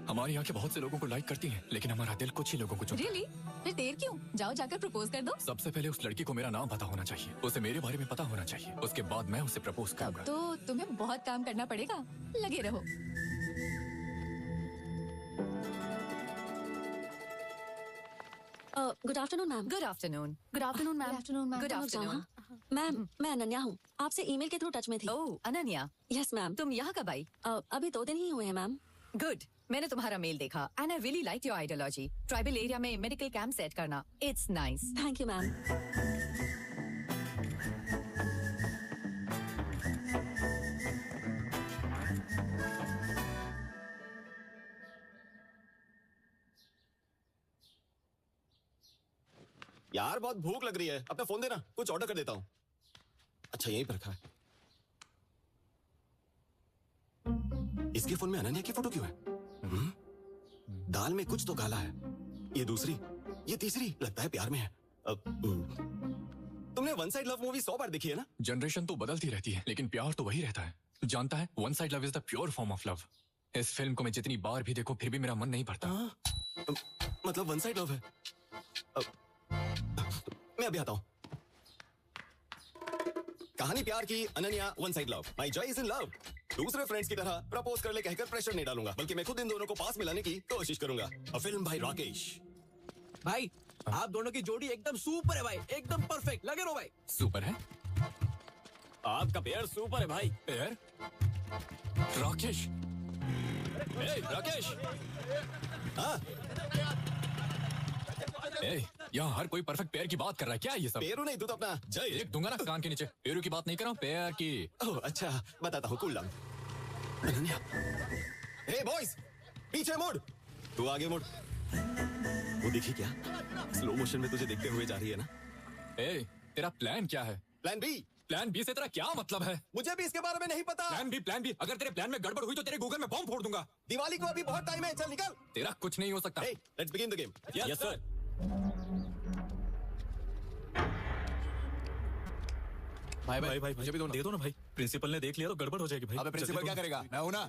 हमारी आंखें बहुत से लोगों को लाइक करती हैं, लेकिन हमारा दिल कुछ ही लोगों को चुनता है। Really? फिर देर क्यों? जाओ जाकर प्रपोज कर दो। सबसे पहले उस लड़की को मेरा नाम पता होना चाहिए, उसे मेरे बारे में पता होना चाहिए, उसके बाद मैं उसे प्रपोज करूंगा। तो तुम्हें बहुत काम करना पड़ेगा, लगे रहो। Good afternoon ma'am. Good afternoon. Good afternoon ma'am. Afternoon ma'am. Good afternoon ma'am. मैं अनन्या हूँ, आपसे ईमेल के थ्रू टच में थी। ओह, अनन्या। Yes ma'am. तुम यहाँ कब आई? अभी 2 दिन ही हुए हैं मैम। गुड, मैंने तुम्हारा मेल देखा and I really like your ideology. Tribal area में मेडिकल कैंप सेट करना, it's nice. Thank you ma'am. यार बहुत भूख लग रही है, अपना फोन देना, कुछ ऑर्डर कर देता हूँ। अच्छा यहीं पर रखा है। इसके फोन में अनन्या की फोटो क्यों है? दाल में कुछ तो काला है। ये दूसरी, ये तीसरी, लगता है प्यार में है। तुमने वन साइड लव मूवी 100 बार देखी है ना? जनरेशन तो बदलती रहती है, लेकिन प्यार तो वही रहता है। जानता है, one side love is the pure form of love. इस फिल्म को मैं जितनी बार भी देखूं, फिर भी मेरा मन नहीं भरता। मतलब वन साइड लव है। मैं अभी आता हूँ। कहानी प्यार की, Ananya, one side love. My Joy is in love. दूसरे फ्रेंड्स की तरह प्रपोज कर ले कहकर प्रेशर नहीं डालूंगा, बल्कि मैं खुद इन दोनों को पास मिलाने की कोशिश करूंगा। A film bye Rakesh. भाई, आप दोनों की जोड़ी एकदम सुपर है भाई, एकदम परफेक्ट। लगे रहो भाई। सुपर है? आपका पेयर सुपर है भाई। पेयर? राकेश। राकेश। हाँ? यहाँ हर कोई परफेक्ट पेयर की बात कर रहा है, क्या है ये सब? पेरू नहीं, तू तो अपना जय एक दूंगा ना कान के नीचे। पेरू की बात नहीं कर रहा हूँ, पेयर की। ओह अच्छा, बताता हूँ। Cool down. Ananya, hey boys, पीछे मुड़। तू आगे मुड़। वो देखी क्या? स्लो मोशन में तुझे देखते हुए जा रही है ना? तेरा प्लान क्या है? Plan B. प्लान बी से तेरा क्या मतलब है? मुझे भी इसके बारे में नहीं पता। Plan B. अगर तेरे प्लान में गड़बड़ हुई तो तेरे गूगल में बॉम्ब फोड़ दूंगा। दिवाली को अभी बहुत टाइम है, चल निकल। तेरा कुछ नहीं हो सकता। Let's begin the game. Yes sir. भाई मुझे भी दे दो ना भाई। प्रिंसिपल ने देख लिया तो गड़बड़ हो जाएगी भाई। अबे प्रिंसिपल क्या करेगा? मैं हूं ना।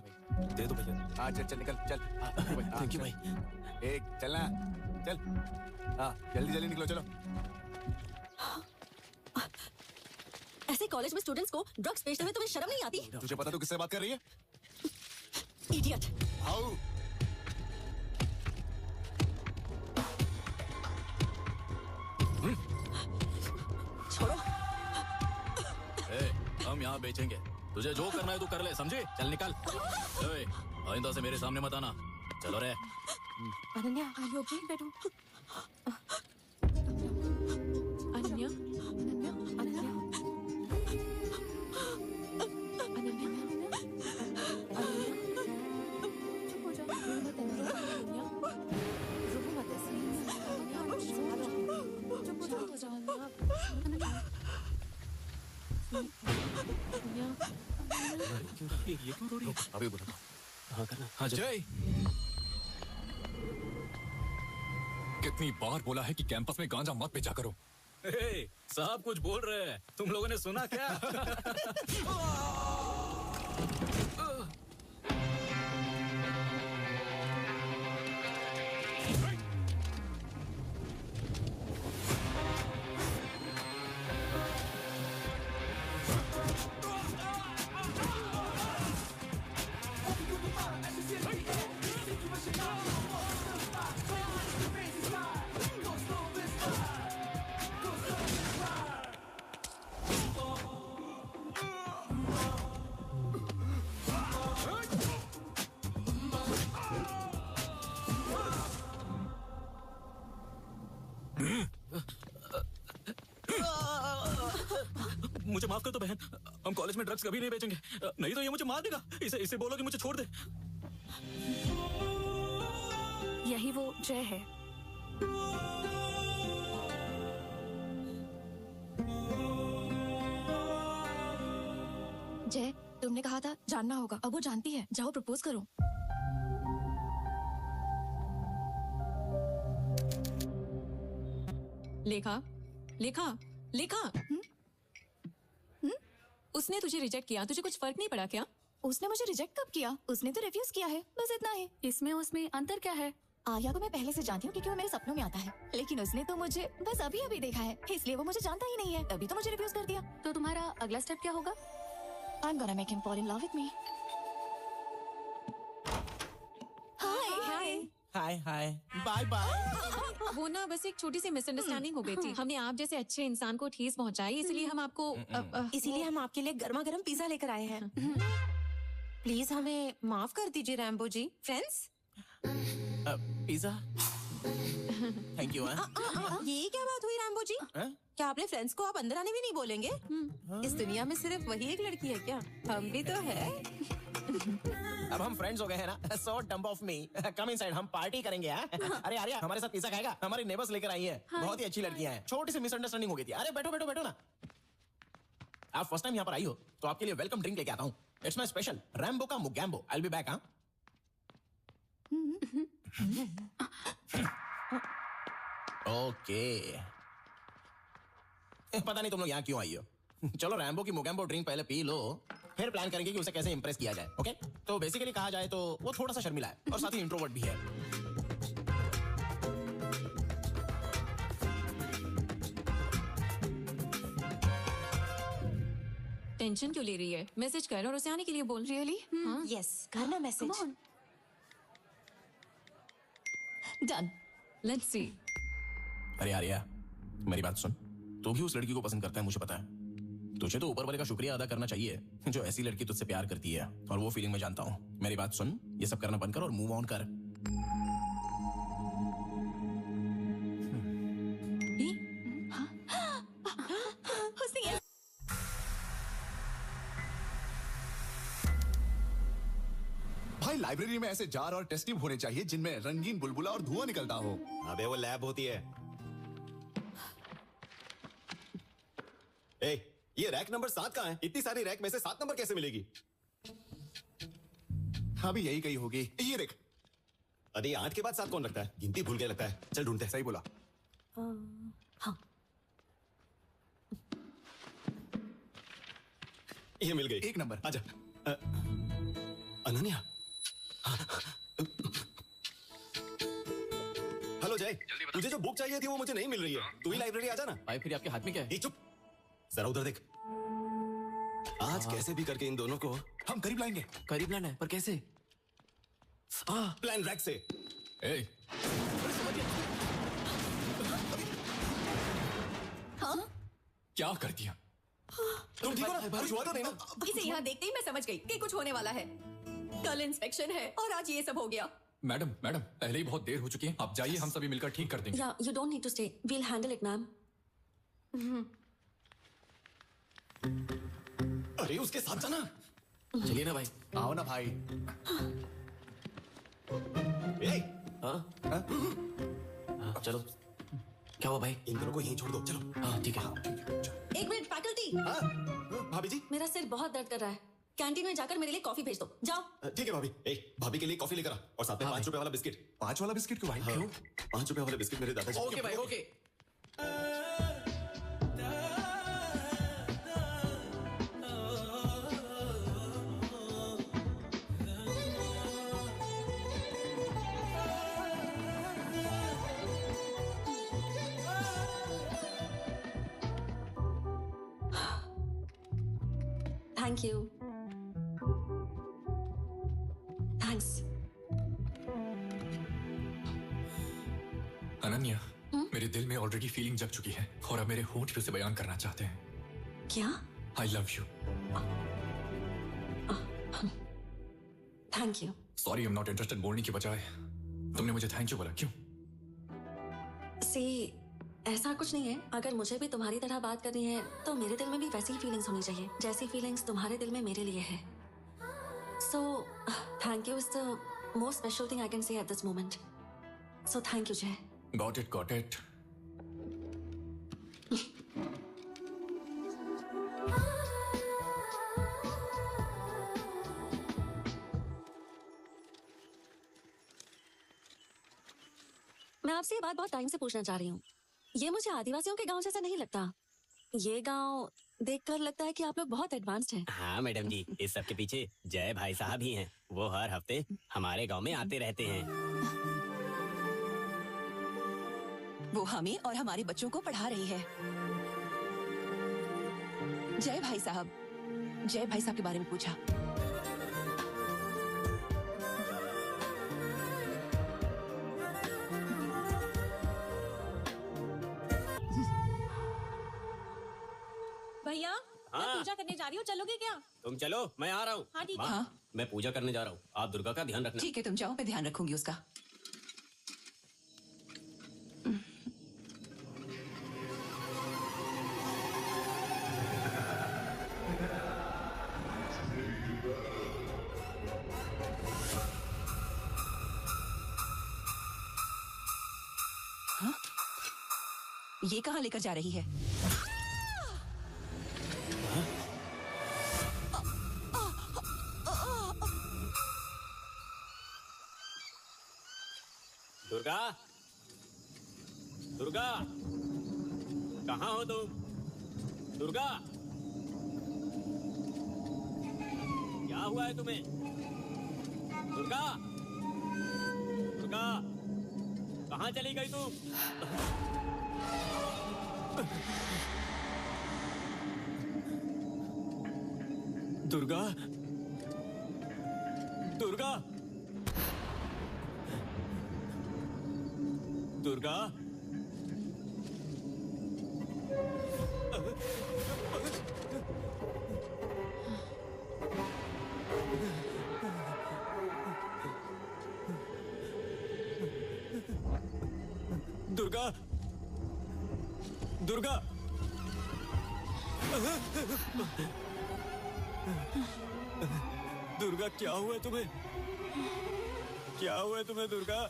दे दो भैया। हाँ चल निकल चल। थैंक यू भाई। एक चलना, चल। हाँ जल्दी निकलो, चलो। ऐसे कॉलेज में स्टूडेंट्स को ड्रग्स बेचते हुए तुम्हें शर्म नहीं आती? तुझे पता तू किससे बात कर रही है? इडियट। हाउ? हम यहाँ बेचेंगे। तुझे जो करना है तू कर ले, समझे? चल निकल। ओए, आइंदा से मेरे सामने मत आना। चलो रे। Ananya, are you okay? बैठो। अनन्या, ये क्यों रो रही है? अभी बोला। हाँ करना। हाँ जय, कितनी बार बोला है कि कैंपस में गांजा मत बेचा करो। साहब कुछ बोल रहे हैं, तुम लोगों ने सुना क्या? मुझे माफ कर दो बहन, हम कॉलेज में ड्रग्स कभी नहीं बेचेंगे, नहीं तो ये मुझे मार देगा। इसे बोलो कि मुझे छोड़ दे। यही वो जय है। जय, तुमने कहा था जानना होगा, अब वो जानती है। जाओ प्रपोज करो। लेखा, लेखा, लेखा। उसने तुझे रिजेक्ट किया, तुझे कुछ फर्क नहीं पड़ा क्या? उसने मुझे रिजेक्ट कब किया? उसने तो रिफ्यूज किया है, बस इतना ही। इसमें उसमें अंतर क्या है? आर्या को मैं पहले से जानती हूँ क्योंकि वो मेरे सपनों में आता है, लेकिन उसने तो मुझे बस अभी अभी देखा है, इसलिए वो मुझे जानता ही नहीं है, तभी तो मुझे रिफ्यूज कर दिया। तो तुम्हारा अगला स्टेप क्या होगा? I'm gonna make him fall in love with me. Hi hi bye bye. वो ना बस एक छोटी सी मिसअंडरस्टैंडिंग हो गई थी। हमने आप जैसे अच्छे इंसान को ठेस पहुंचाई, इसलिए हम आपको इसीलिए हम आपके लिए गर्मा गर्म पिज्जा लेकर आए हैं। प्लीज हमें माफ कर दीजिए Rambo ji. Friends, pizza. Thank you. ये क्या बात हुई रैम्बो जी? क्या आपने फ्रेंड्स को आप अंदर आने भी नहीं बोलेंगे? इस दुनिया में सिर्फ वही एक लड़की है क्या? हम भी तो है। अब हम फ्रेंड्स हो गए हैं ना, so dump off me. Come inside, हम पार्टी करेंगे। अरे आर्या, हमारे साथ पिज्जा खाएगा? हमारी नेबर्स लेकर आई हैं, बहुत ही अच्छी लड़कियां हैं। छोटी सी मिसअंडरस्टैंडिंग हो गई थी। अरे बैठो बैठो बैठो ना। आप फर्स्ट टाइम यहाँ पर आई हो तो आपके लिए वेलकम ड्रिंक लेके आता हूँ। इट्स माय स्पेशल रैम्बो का Mogambo. I will be back. हाँ ओके। पता नहीं तुम लोग यहाँ क्यों आई हो। चलो रैम्बो की मुगैम्बो ड्रिंक पहले पी लो, फिर प्लान करेंगे कि उसे कैसे इंप्रेस किया जाए। ओके? तो बेसिकली कहा जाए तो वो थोड़ा सा शर्मिला है और साथ ही इंट्रोवर्ट भी है। टेंशन क्यों ले रही है? मैसेज कर और उसे आने के लिए बोल। रियली? यस, करना मैसेज। डन। Let's see. अरे आर्या, मेरी बात सुन। तू भी उस लड़की को पसंद करता है, मुझे पता है। तुझे तो ऊपर वाले का शुक्रिया अदा करना चाहिए जो ऐसी लड़की तुझसे प्यार करती है, और वो फीलिंग मैं जानता हूँ। मेरी बात सुन, ये सब करना बंद कर और मूव ऑन कर। भाई लाइब्रेरी में ऐसे जार और टेस्ट ट्यूब होने चाहिए जिनमें रंगीन बुलबुला और धुआं निकलता हो। अबे वो लैब होती है। ए, ये रैक नंबर 7 कहाँ है? इतनी सारी रैक में से 7 नंबर कैसे मिलेगी? हाँ भी यही कही होगी। ये देख। अरे 8 के बाद 7 कौन रखता है? गिनती भूल गया लगता है। चल ढूंढते हैं। सही बोला। हाँ, ये मिल गई। 1 नंबर। आजा। अनन्या। हेलो जय, तुझे जो बुक चाहिए थी वो मुझे नहीं मिल रही है। तू ही लाइब्रेरी आ जाना। भाई फिर आपके हाथ में क्या है? चुप, जरा उधर देख। आज कैसे भी करके इन दोनों को हम करीब लाएंगे। करीब लाना है, पर कैसे? प्लान रैक से। ए, हाँ? क्या कर दिया? तुम ठीक हो ना? कुछ हुआ तो नहीं ना? इसे यहाँ देखते ही मैं समझ गई कि कुछ होने वाला है। कल इंस्पेक्शन है और आज ये सब हो गया। मैडम मैडम पहले ही बहुत देर हो चुकी है, आप जाइए, हम सभी मिलकर ठीक कर देंगे। या you don't need to stay, we'll handle it ma'am. अरे उसके साथ जाना। चलिए ना भाई। आओ ना भाई। चलो। क्या हुआ भाई? इन दोनों को यहीं छोड़ दो, चलो। हाँ ठीक है। एक मिनट फैकल्टी। भाभी जी। मेरा सिर बहुत दर्द कर रहा है, कैंटीन में जाकर मेरे लिए कॉफी भेज दो, जाओ। ठीक है भाभी। भाभी के लिए कॉफी लेकर आ और साथ में 5 रुपए वाला बिस्किट। 5 वाला बिस्किट क्यों भाई? क्यों? 5 रुपए वाला बिस्किट मेरे दादाजी। ओके भाई okay. Thank you. Thanks. Ananya, मेरे दिल में ऑलरेडी फीलिंग जग चुकी है और अब मेरे होंठ भी उसे बयान करना चाहते हैं। क्या? I love you. Thank you. Sorry, I am not interested बोलने की बजाय तुमने मुझे थैंक यू बोला, क्यों? सी, ऐसा कुछ नहीं है। अगर मुझे भी तुम्हारी तरह बात करनी है तो मेरे दिल में भी वैसी ही फीलिंग्स होनी चाहिए जैसी फीलिंग्स तुम्हारे दिल में मेरे लिए है। So thank you is the most special thing I can say at this moment. So thank you Jay. Got it got it. मैं आपसे ये बात बहुत टाइम से पूछना चाह रही हूँ। ये मुझे आदिवासियों के गांव जैसा नहीं लगता। ये गांव देखकर लगता है कि आप लोग बहुत एडवांस्ड हैं। हाँ मैडम जी, इस सब के पीछे जय भाई साहब ही हैं। वो हर हफ्ते हमारे गांव में आते रहते हैं। वो हमें और हमारे बच्चों को पढ़ा रही है। जय भाई साहब के बारे में पूछा। भैया मैं पूजा करने जा रही हूँ, चलोगे क्या? तुम चलो, मैं आ रहा हूँ। हाँ ठीक माँ, है। मैं पूजा करने जा रहा हूँ, आप दुर्गा का ध्यान रखना। ठीक है तुम जाओ, मैं ध्यान रखूंगी उसका। हाँ? ये कहाँ लेकर जा रही है? दुर्गा, दुर्गा, कहाँ हो तुम? दुर्गा, क्या हुआ है तुम्हें? दुर्गा, दुर्गा, कहाँ चली गई तुम? दुर्गा, दुर्गा, दुर्गा, दुर्गा, दुर्गा, दुर्गा, क्या हुआ तुम्हें? क्या हुआ तुम्हें दुर्गा?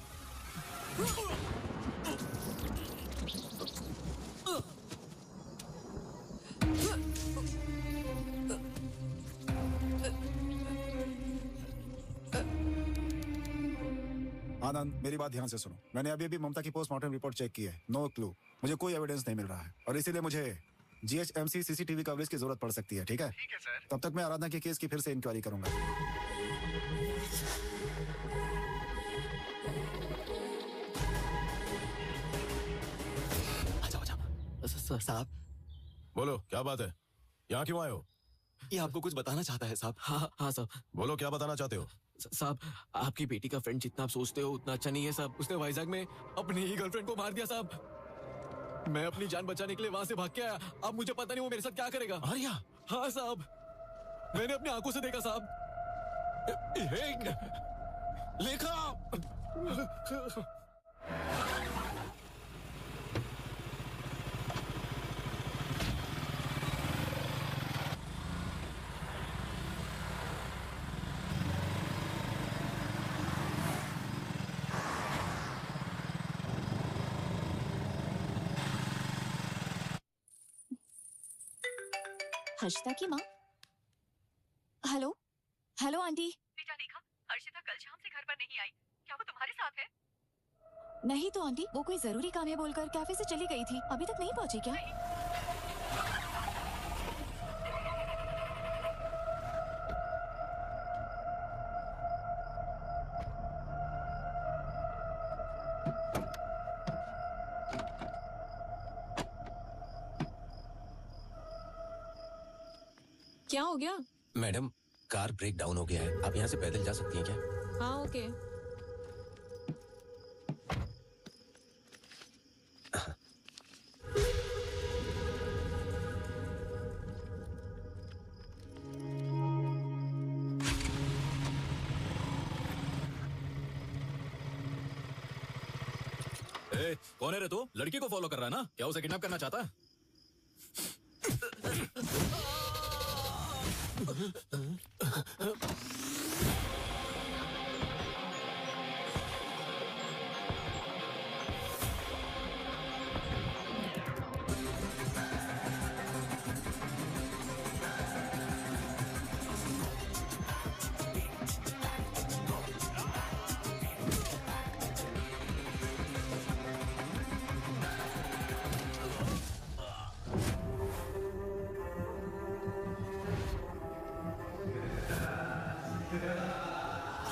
आनंद, मेरी बात ध्यान से सुनो। मैंने अभी अभी ममता की पोस्टमार्टम रिपोर्ट चेक की है। नो क्लू, मुझे कोई एविडेंस नहीं मिल रहा है और इसीलिए मुझे GHMC CCTV कवरेज की जरूरत पड़ सकती है। ठीक है? ठीक है सर। तब तक मैं आराधना के केस की फिर से इंक्वायरी करूंगा। साहब, बोलो क्या बात है? यहाँ क्यों आए हो? ये आपको कुछ बताना चाहता है साहब। हाँ साहब। बोलो क्या बताना चाहते हो? साहब, आपकी बेटी का फ्रेंड जितना आप सोचते हो उतना अच्छा नहीं है साहब। उसने वाइजैक में अपनी ही गर्लफ्रेंड को मार दिया साहब। मैं अपनी जान बचाने के लिए वहां से भाग के आया। अब मुझे पता नहीं वो मेरे साथ क्या करेगा। आर्या? हाँ साहब, मैंने अपनी आंखों से देखा साहब। लेखा। हर्षिता की माँ। Hello hello aunty. बेटा देखा, हर्षिता कल शाम से घर पर नहीं आई। क्या वो तुम्हारे साथ है? नहीं तो आंटी, वो कोई जरूरी काम है बोलकर कैफे से चली गई थी। अभी तक नहीं पहुंची क्या? क्या हो गया? मैडम, कार ब्रेक डाउन हो गया है। आप यहाँ से पैदल जा सकती हैं क्या? हाँ ओके। कौन है रे तू? लड़की को फॉलो कर रहा है ना? क्या उसे किडनैप करना चाहता है?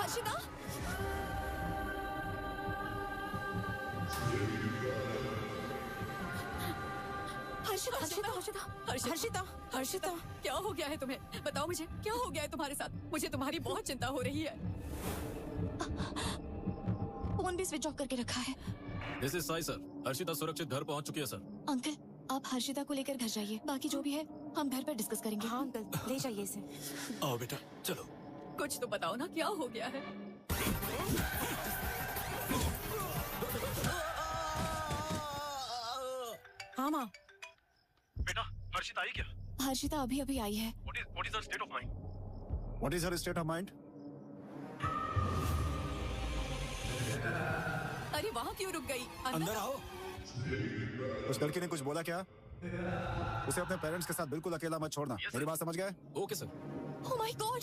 हर्षिता? हर्षिता हर्षिता हर्षिता हर्षिता हर्षिता क्या हो गया है तुम्हें? बताओ मुझे, क्या हो गया है तुम्हारे साथ? मुझे तुम्हारी बहुत चिंता हो रही है। फोन भी स्विच ऑफ करके रखा है। This is Sai sir. Harshita सुरक्षित घर पहुंच चुकी है सर। अंकल, आप हर्षिता को लेकर घर जाइए। बाकी जो भी है हम घर पर डिस्कस करेंगे। हाँ अंकल, ले जाइए इसे। आओ बेटा, चलो। कुछ तो बताओ ना, क्या हो गया है? हाँ माँ। बेटा, हर्षिता आई क्या? हर्षिता अभी अभी आई है। What is her state of mind? What is her state of mind? अरे वहाँ क्यों रुक गई? अंदर आओ। उस लड़की ने कुछ बोला क्या? उसे अपने पेरेंट्स के साथ बिल्कुल अकेला मत छोड़ना। मेरी बात समझ गए? Okay sir. Oh my God!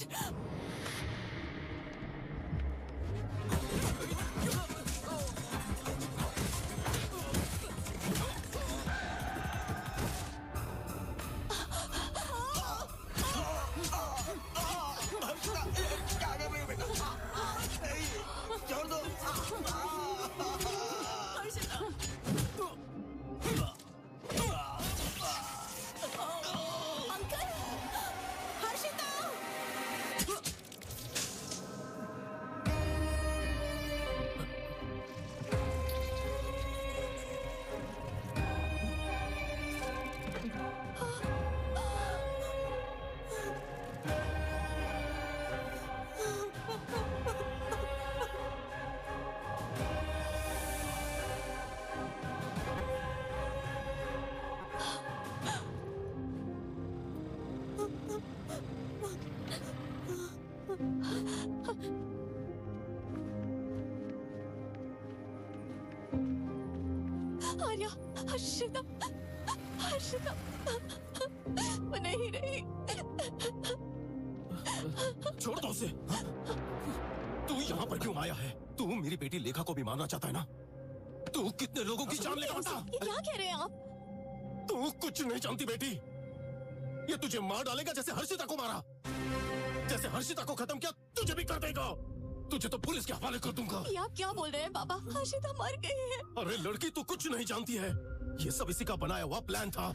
छोड़ दो। अंकल, हर्षिता! आर्या, हर्षिता, हर्षिता, वो नहीं रही। छोड़ दो उसे। तू यहाँ पर क्यों आया है? तू मेरी बेटी लेखा को भी मारना चाहता है ना? तू कितने लोगों की जान लेगा बता? क्या कह रहे हैं आप? तू कुछ नहीं जानती बेटी। ये तुझे मार डालेगा जैसे हर्षिता को मारा। जैसे हर्षिता को खत्म किया तुझे भी कर देगा। तुझे तो पुलिस के हवाले कर दूंगा। ये आप क्या बोल रहे हैं पापा? हर्षिता मर गई है। अरे लड़की, तू कुछ नहीं जानती है। ये सब इसी का बनाया हुआ प्लान था।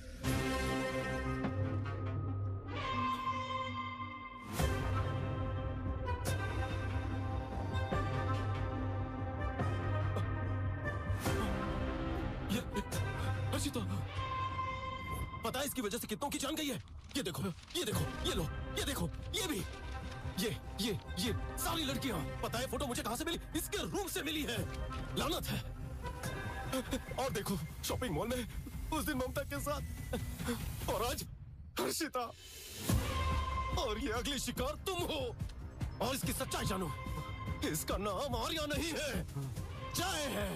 हर्षिता, है इसकी वजह से कितनों की जान गई है। ये देखो, ये देखो, ये लो, ये देखो, ये भी, ये सारी लड़कियां। पता है फोटो मुझे कहां से मिली? इसके रूम से मिली है। लानत है। और देखो शॉपिंग मॉल में उस दिन ममता के साथ, और आज हर्षिता, और ये अगली शिकार तुम हो। और इसकी सच्चाई जानो, इसका नाम आर्या नहीं है, जय है।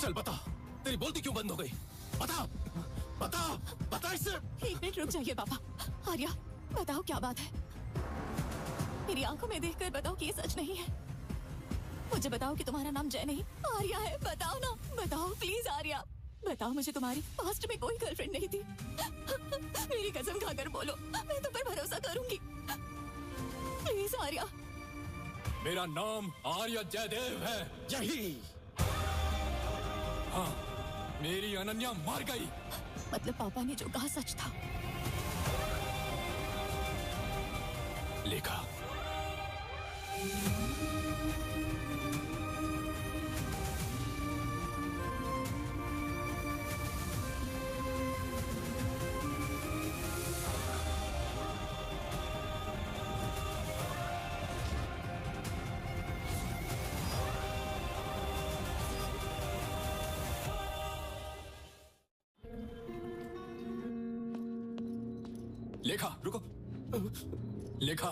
चल बता, तेरी बोलती क्यों बंद हो गई? बता बता बता इसे। एक मिनट रुक जाइए पापा। आर्या, बताओ क्या बात है? मेरी आंखों में देखकर बताओ कि ये सच नहीं है। मुझे बताओ कि तुम्हारा नाम जय नहीं आर्या है। बताओ ना, बताओ प्लीज आर्या, बताओ मुझे तुम्हारी पास्ट में कोई गर्लफ्रेंड नहीं थी। मेरी कसम खाकर बोलो, मैं तुम पर भरोसा करूंगी। प्लीज आर्या। मेरा नाम आर्या जयदेव है। यही। हाँ, मेरी अनन्या मर गई। मतलब पापा ने जो कहा सच था। लेखा, लेखा रुको। लेखा,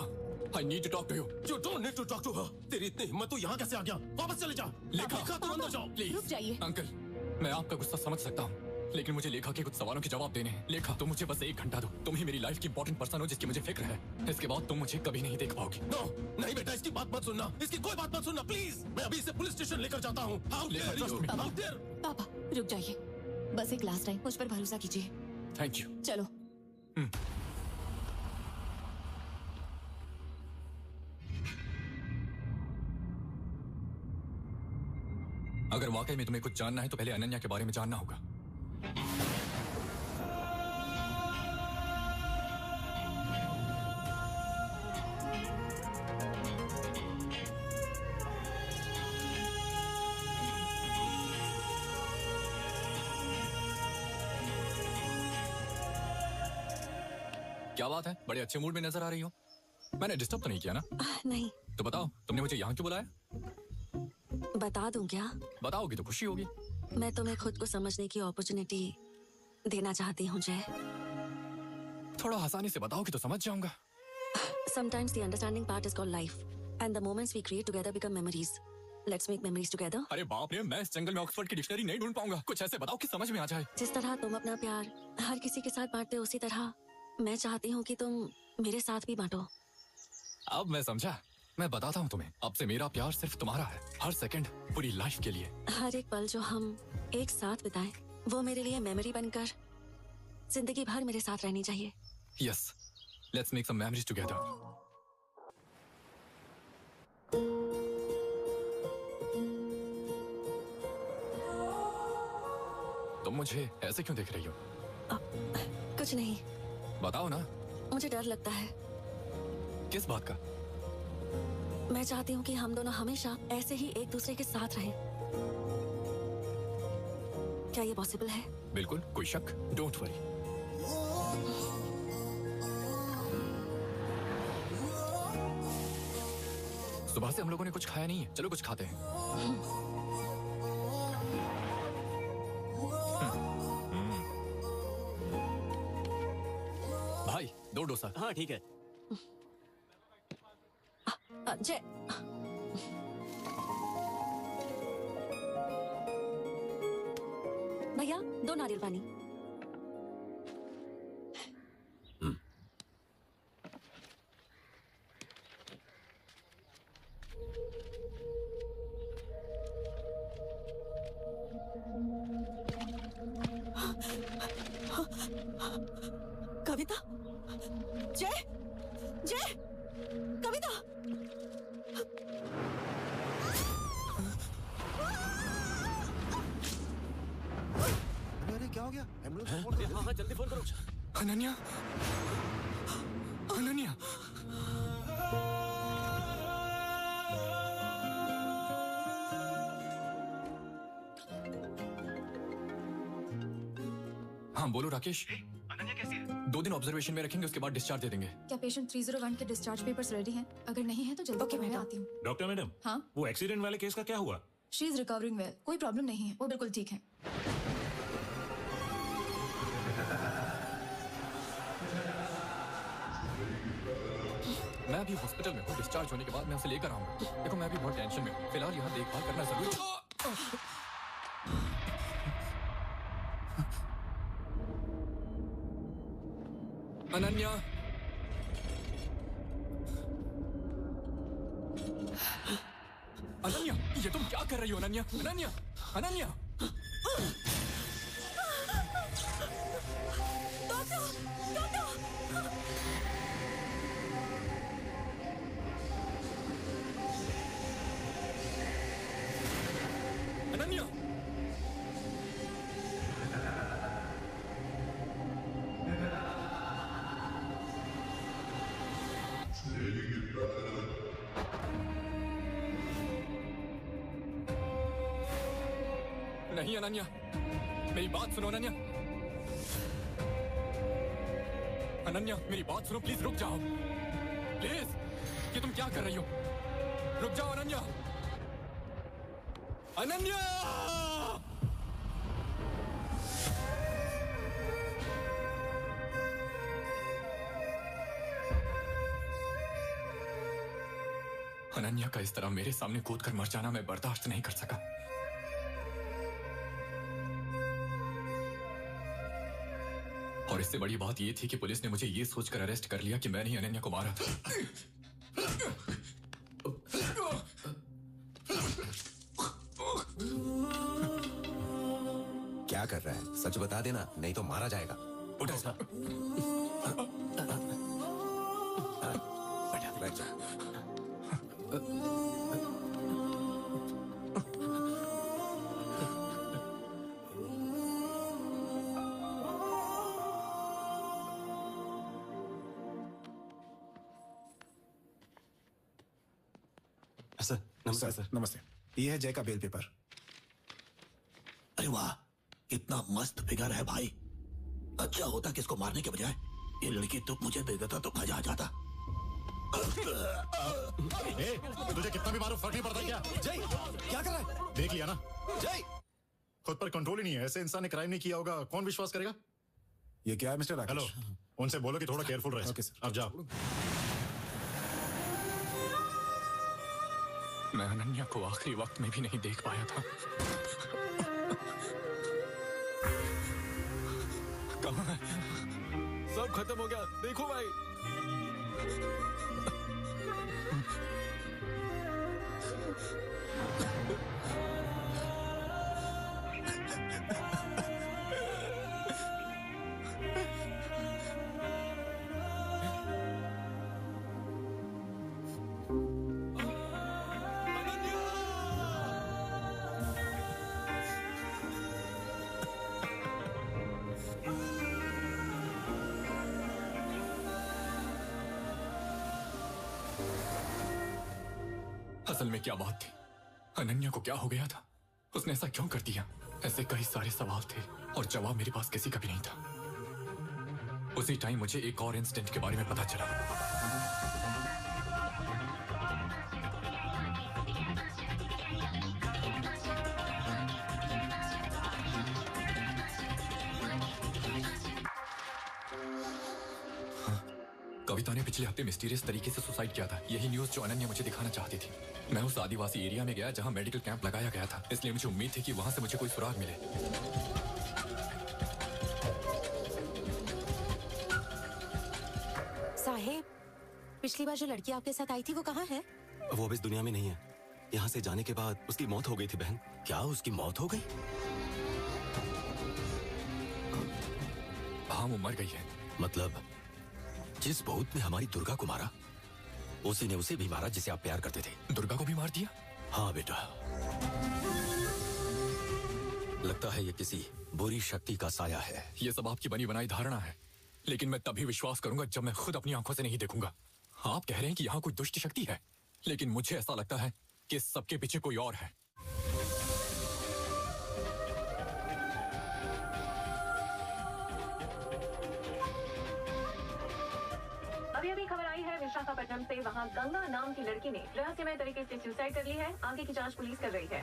I need to talk to you. You don't need to talk to her. तेरी इतनी हिम्मत तो यहाँ कैसे आ गया? वापस चले जा। लेखा, तुम अंदर जाओ। प्लीज। रुक जाइए। अंकल, मैं आपका गुस्सा समझ सकता हूँ, लेकिन मुझे लेखा के कुछ सवालों के जवाब देने हैं। लेखा, तुम मुझे बस 1 घंटा दो। तुम ही मेरी लाइफ की इंपॉर्टेंट पर्सन हो जिसकी मुझे फिक्र है। इसके बाद तुम मुझे कभी नहीं देख पाओगी। नो, नहीं बेटा, इसकी बात मत सुनना। इसकी कोई बात मत सुनना, प्लीज। मैं अभी इसे पुलिस स्टेशन लेकर जाता हूँ। How dare you? How dare? पापा रुक जाइए, बस एक लास्ट टाइम मुझ पर भरोसा कीजिए। Thank you. चलो। अगर वाकई में तुम्हें कुछ जानना है तो पहले अनन्या के बारे में जानना होगा। क्या बात है, बड़े अच्छे मूड में नजर आ रही हो। मैंने डिस्टर्ब तो नहीं किया ना? नहीं। तो बताओ, तुमने मुझे यहाँ क्यों बुलाया? बता दूं क्या? बताओगी तो खुशी होगी। मैं तुम्हें खुद को समझने की अपॉर्चुनिटी देना चाहती हूँ जय। थोड़ा आसानी से बताओगी तो समझ जाऊंगा। Sometimes the understanding part is called life, and the moments we create together become memories. Let's make memories together. अरे बाप रे, मैं इस जंगल में ऑक्सफोर्ड की डिक्शनरी नहीं ढूंढ पाऊंगा। कुछ ऐसे बताओ कि समझ में आ जाए। जिस तरह तुम अपना प्यार हर किसी के साथ बांटते हो, उसी तरह मैं चाहती हूँ कि तुम मेरे साथ भी बांटो। अब मैं समझा। मैं बताता हूँ तुम्हें, अब से मेरा प्यार सिर्फ तुम्हारा है, हर सेकंड, पूरी लाइफ के लिए। हर एक पल जो हम एक साथ बिताएं, वो मेरे लिए मेमोरी बनकर जिंदगी भर मेरे साथ रहनी चाहिए। Yes, let's make some memories together. तुम मुझे ऐसे क्यों देख रही हो? कुछ नहीं। बताओ ना। मुझे डर लगता है। किस बात का? मैं चाहती हूँ कि हम दोनों हमेशा ऐसे ही एक दूसरे के साथ रहें। क्या ये पॉसिबल है? बिल्कुल, कोई शक? Don't worry. सुबह से हम लोगों ने कुछ खाया नहीं है, चलो कुछ खाते हैं। भाई 2 डोसा। हाँ ठीक है। जय, भैया 2 नारियल पानी। कविता, जय, जय, कविता। अरे क्या हो गया? एम्बुलेंस को फोन करो। हाँ जल्दी फोन करो। अनन्या, अनन्या। हाँ बोलो राकेश। अनन्या कैसी है? 2 दिन ऑब्जर्वेशन में रखेंगे, उसके बाद डिस्चार्ज दे देंगे। क्या पेशेंट 301 के डिस्चार्ज पेपर्स रेडी हैं? अगर नहीं है तो जल्दी मैं आती हूँ। डॉक्टर मैडम, हाँ, वो एक्सीडेंट वाले केस का क्या हुआ? शी इज रिकवरिंग वेल, कोई प्रॉब्लम नहीं है, वो बिल्कुल ठीक है। मैं अभी हॉस्पिटल में हूँ, डिस्चार्ज होने के बाद मैं उसे लेकर आऊंगा। देखो मैं अभी बहुत टेंशन में हूँ, फिलहाल यहाँ देखभाल करना जरूरी है। अनन्या, अनन्या, ये तुम क्या कर रही हो अनन्या? अनन्या, अनन्या। अनन्या, नहीं अनन्या, मेरी बात सुनो अनन्या। अनन्या मेरी बात सुनो, प्लीज रुक जाओ, प्लीज। ये तुम क्या कर रही हो? रुक जाओ अनन्या। अनन्या! अनन्या का इस तरह मेरे सामने कूदकर मर जाना मैं बर्दाश्त नहीं कर सका। और इससे बड़ी बात ये थी कि पुलिस ने मुझे ये सोचकर अरेस्ट कर लिया कि मैंने ही अनन्या को मारा था। क्या कर रहा है? सच बता देना, नहीं तो मारा जाएगा। उठो सर। बैठ जा। सर नमस्ते। सर नमस्ते, ये है जय का बेल पेपर। अरे वाह, कितना मस्त फिगर है भाई। अच्छा होता कि इसको मारने के बजाय ये लड़की तो मुझे दे देता तो मजा आ जाता। ए, तुझे कितना भी मारो फर्क नहीं पड़ता क्या? जय क्या कर रहा है? देख लिया ना? जय खुद पर कंट्रोल ही नहीं है। ऐसे इंसान ने क्राइम नहीं किया होगा, कौन विश्वास करेगा? ये क्या है मिस्टर राकेश? हेलो, उनसे बोलो कि थोड़ा केयरफुल रहे। Okay sir. अब जाओ। मैं अनन्या को आखिरी वक्त में भी नहीं देख पाया था। कहाँ है? सब खत्म हो गया, देखो भाई। असल में क्या बात थी? अनन्या को क्या हो गया था? उसने ऐसा क्यों कर दिया? ऐसे कई सारे सवाल थे और जवाब मेरे पास किसी का भी नहीं था। उसी टाइम मुझे एक और इंसिडेंट के बारे में पता चला। कविता ने पिछले हफ्ते मिस्टीरियस तरीके से सुसाइड किया था। यही न्यूज़ जो अनन्या मुझे दिखाना चाहती थी। मैं उस आदिवासी एरिया में गया जहां मेडिकल कैंप लगाया गया था, इसलिए मुझे उम्मीद थी कि वहां से मुझे कोई सुराग मिले। साहेब, पिछली बार जो लड़की आपके साथ आई थी वो कहाँ है? वो अब इस दुनिया में नहीं है। यहाँ से जाने के बाद उसकी मौत हो गई थी बहन। क्या उसकी मौत हो गई? हाँ, वो मर गई है। मतलब जिस भूत ने हमारी दुर्गा को मारा, उसी ने उसे भी मारा जिसे आप प्यार करते थे। दुर्गा को भी मार दिया? हाँ बेटा, लगता है ये किसी बुरी शक्ति का साया है। ये सब आपकी बनी बनाई धारणा है, लेकिन मैं तभी विश्वास करूंगा जब मैं खुद अपनी आंखों से नहीं देखूंगा। आप कह रहे हैं कि यहाँ कोई दुष्ट शक्ति है, लेकिन मुझे ऐसा लगता है कि इस सबके पीछे कोई और है। विशाखापट्टनम से वहां गंगा नाम की लड़की ने रहस्यमय तरीके से सुसाइड कर ली है। आगे की जांच पुलिस कर रही है।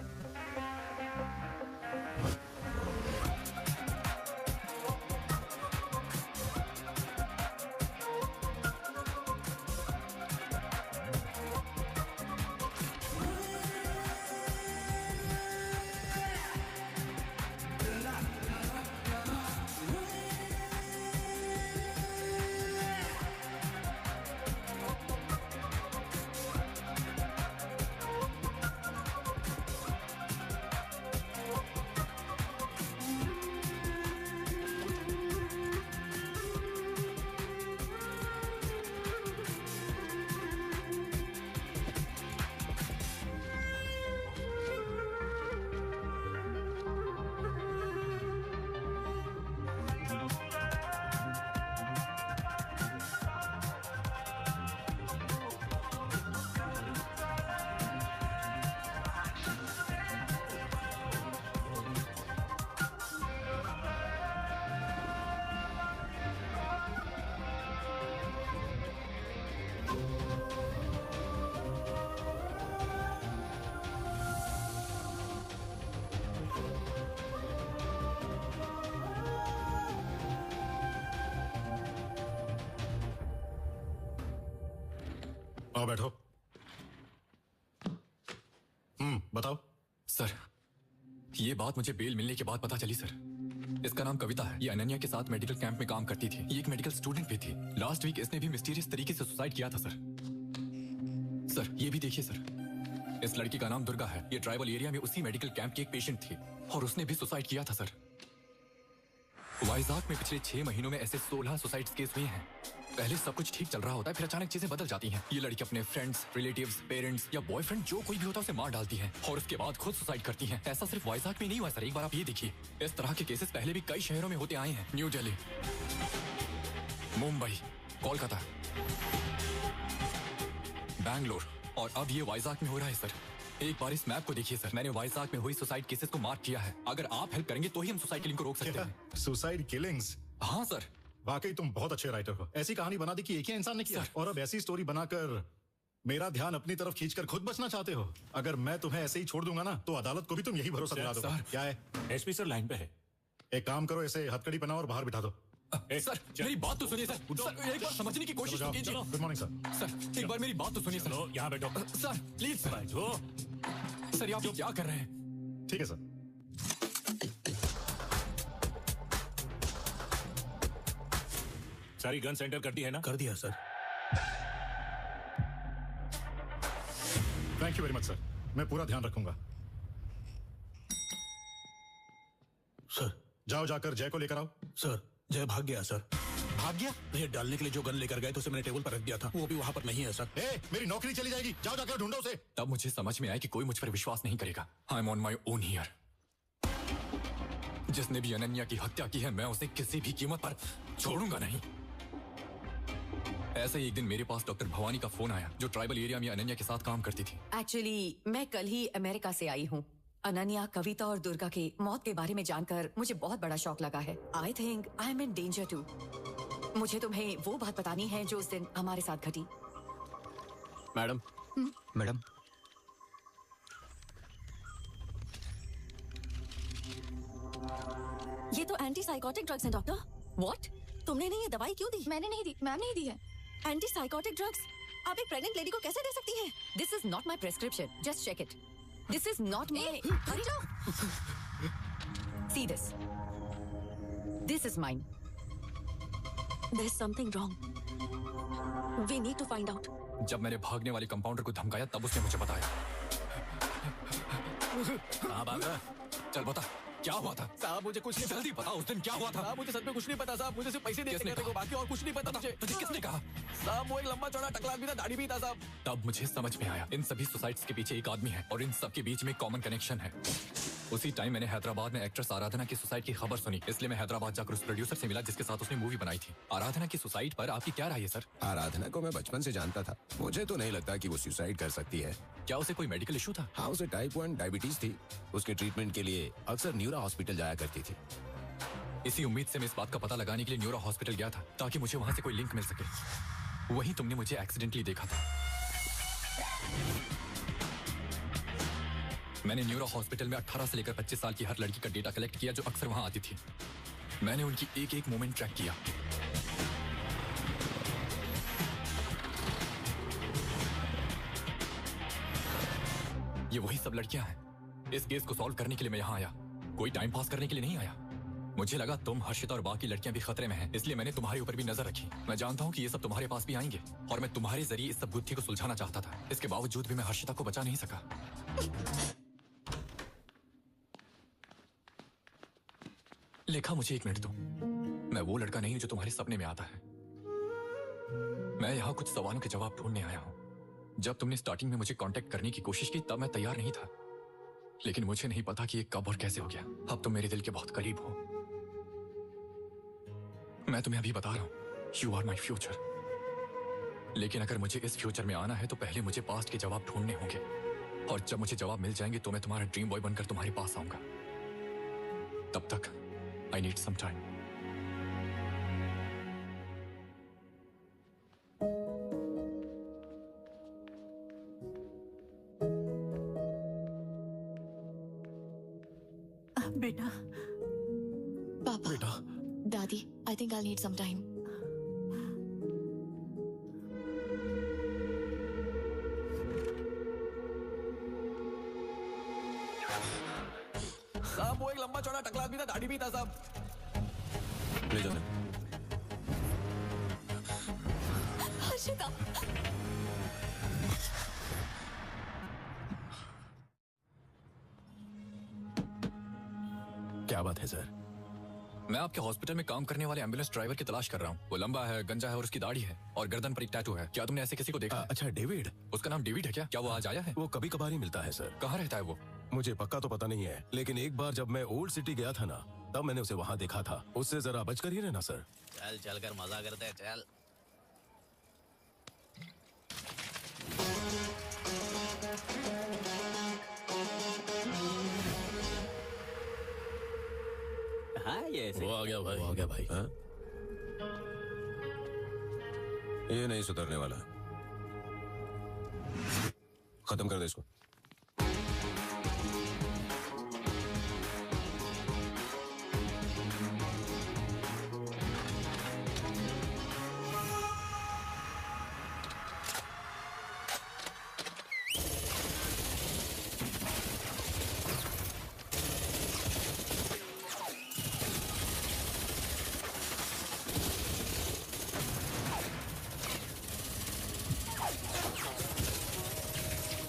आओ बैठो। बताओ। सर, ये बात मुझे बेल मिलने के बाद पता चली सर। इसका नाम कविता है। ये अनन्या के साथ मेडिकल कैंप में काम करती थी। ये एक मेडिकल स्टूडेंट भी थी। लास्ट वीक इसने भी मिस्टीरियस तरीके से सुसाइड किया था सर। सर, ये भी देखिए सर। इस लड़की का नाम दुर्गा है। ये ट्राइबल एरिया में उसी मेडिकल कैंप की एक पेशेंट थी और उसने भी सुसाइड किया था सर। वाइजाग में पिछले 6 महीनों में ऐसे 16 सुसाइड केस हुए हैं। पहले सब कुछ ठीक चल रहा होता है, फिर अचानक चीजें बदल जाती हैं। ये लड़की अपने फ्रेंड्स, रिलेटिव्स, पेरेंट्स या बॉयफ्रेंड जो कोई भी होता है उसे मार डालती है और उसके बाद खुद सुसाइड करती है। ऐसा सिर्फ वाइजाग में नहीं हुआ सर। एक बार आप ये देखिए, इस तरह के केसेस पहले भी कई शहरों में होते आए हैं। न्यू दिल्ली, मुंबई, कोलकाता, बैंगलोर और अब ये वाइजाग में हो रहा है सर। एक बार इस मैप को देखिए सर। मैंने वाइजाग में हुई सुसाइड केसेस को मार्क किया है। अगर आप हेल्प करेंगे तो ही हम सुसाइड किलिंग को रोक सकते हैं। Suicide killings? हाँ सर। वाकई तुम बहुत अच्छे राइटर हो। ऐसी कहानी बना दी कि एक ही इंसान ने किया और अब ऐसी स्टोरी बनाकर मेरा ध्यान अपनी तरफ खींचकर खुद बचना चाहते हो। अगर मैं तुम्हें ऐसे ही छोड़ दूंगा ना तो अदालत को भी तुम यही भरोसा दिला दोगे। क्या है? एसपी सर लाइन पे है। एक काम करो, ऐसे हथकड़ी पहनाओ और बाहर बिठा दो। सर, मेरी बात तो सुनिए सर। सर, एक बार समझने की कोशिश तो कीजिए। Good morning sir. सर, एक बार मेरी बात तो सुनिए सर। यहाँ बैठो सर, प्लीज सर। सर, आप क्या कर रहे हैं? ठीक है सर। सारी गन सेंटर कर दी है ना? कर दिया sir. Thank you very much sir. मैं पूरा ध्यान रखूंगा। सर, जाओ जाकर जय को लेकर आओ। सर, जय भाग गया सर। भाग गया? रेड डालने के लिए जो गन लेकर गए थे उसे मैंने टेबल पर रख दिया था। वो भी वहां पर नहीं है सर। मेरी नौकरी चली जाएगी। जाओ जाकर ढूंढो उसे। तब मुझे समझ में आया कि कोई मुझ पर विश्वास नहीं करेगा। I am on my own here. जिसने भी अनन्या की हत्या की है, मैं उसे किसी भी कीमत पर छोड़ूंगा नहीं। ऐसे ही एक दिन मेरे पास डॉक्टर भवानी का फोन आया, जो ट्राइबल एरिया में अनन्या के साथ काम करती थी। एक्चुअली मैं कल ही अमेरिका से आई हूँ। अनन्या, कविता और दुर्गा के मौत के बारे में जानकर मुझे बहुत बड़ा शॉक लगा है। I think I am in danger too. मुझे तुम्हें वो बात बतानी है जो उस दिन हमारे साथ घटी। मैडम। मैडम, ये तो एंटी साइकोटिक ड्रग्स हैं डॉक्टर। व्हाट? तुमने नहीं ये दवाई क्यों दी? मैंने नहीं दी, मैम ने ही दी है। एंटी साइकोटिक ड्रग्स आप एक प्रेग्नेंट लेडी को कैसे दे सकती हैं? This is not my prescription, just check it. This is not my. हट जाओ। See this. This is mine. There's something wrong. We need to find out. जब मैंने भागने वाले कंपाउंडर को धमकाया तब उसने मुझे बताया। कहाँ भाग रहा? चल बता, क्या हुआ था? साहब मुझे कुछ नहीं जल्दी बता, उस दिन क्या हुआ था? साहब मुझे सच में कुछ नहीं पता साहब। मुझे सिर्फ पैसे देते थे, बाकी और कुछ नहीं पता मुझे। तुझे किसने कहा? साहब वो एक लंबा चौड़ा टकला भी था, दाढ़ी भी था साहब। तब मुझे समझ में आया, इन सभी सुसाइड्स के पीछे एक आदमी है और इन सब के बीच में कॉमन कनेक्शन है। उसी टाइम मैंने हैदराबाद में एक्ट्रेस आराधना की सुसाइड की खबर सुनी, इसलिए मैं हैदराबाद जाकर उस प्रोड्यूसर से मिला जिसके साथ उसने मूवी बनाई थी। आराधना की सुसाइड पर आपकी क्या राय है सर? आराधना को मैं बचपन से जानता था। मुझे तो नहीं लगता कि वो सुसाइड कर सकती है। क्या उसे कोई मेडिकल इशू था? हाँ, उसे टाइप 1 डायबिटीज थी। उसके ट्रीटमेंट के लिए अक्सर न्यूरो हॉस्पिटल जाया करती थी। इसी उम्मीद से मैं इस बात का पता लगाने के लिए न्यूरो हॉस्पिटल गया था ताकि मुझे वहाँ से कोई लिंक मिल सके। वहीं तुमने मुझे एक्सीडेंटली देखा था। मैंने न्यूरो हॉस्पिटल में 18 से लेकर 25 साल की हर लड़की का डेटा कलेक्ट किया जो अक्सर वहां आती थी। मैंने उनकी एक एक मोमेंट ट्रैक किया। ये वही सब लड़कियां हैं। इस केस को सॉल्व करने के लिए मैं यहां आया, कोई टाइम पास करने के लिए नहीं आया। मुझे लगा तुम, हर्षिता और बाकी लड़कियां भी खतरे में हैं, इसलिए मैंने तुम्हारे ऊपर भी नजर रखी। मैं जानता हूं कि ये सब तुम्हारे पास भी आएंगे और मैं तुम्हारे जरिए इस सब गुत्थी को सुलझाना चाहता था। इसके बावजूद भी मैं हर्षिता को बचा नहीं सका। लेखा, मुझे 1 मिनट दो। मैं वो लड़का नहीं हूं जो तुम्हारे सपने में आता है। मैं यहाँ कुछ सवालों के जवाब ढूंढने आया हूं। जब तुमने स्टार्टिंग में मुझे कांटेक्ट करने की कोशिश की तब मैं तैयार नहीं था, लेकिन मुझे नहीं पता कि ये कब और कैसे हो गया। अब तुम मेरे दिल के बहुत करीब हो। मैं तुम्हें अभी बता रहा हूं, यू आर माई फ्यूचर। लेकिन अगर मुझे इस फ्यूचर में आना है तो पहले मुझे पास्ट के जवाब ढूंढने होंगे, और जब मुझे जवाब मिल जाएंगे तो मैं तुम्हारा ड्रीम बॉय बनकर तुम्हारे पास आऊंगा। तब तक आई नीड सम टाइम। बेटा, पापा, बेटा, दादी, I think I'll need some time. साहब वो एक लंबा चौड़ा टकला आदमी था, दाढ़ी भी था साहब। ले जाना। हर्षिता, क्या बात है सर? मैं आपके हॉस्पिटल में काम करने वाले एम्बुलेंस ड्राइवर की तलाश कर रहा हूँ। वो लंबा है, गंजा है और उसकी दाढ़ी है और गर्दन पर एक टैटू है। क्या तुमने ऐसे किसी को देखा? अच्छा, डेविड। उसका नाम डेविड है क्या? क्या वो आज आया है? वो कभी कभार ही मिलता है सर। कहाँ रहता है वो? मुझे पक्का तो पता नहीं है, लेकिन एक बार जब मैं ओल्ड सिटी गया था ना, तब मैंने उसे वहाँ देखा था। उससे जरा बचकर ही रहना सर। चल चल कर मजा करते हैं, चल। हाँ, ये ऐसे। वो आ गया भाई। वो आ गया भाई। हाँ? ये नहीं सुधरने वाला। खत्म कर दे इसको।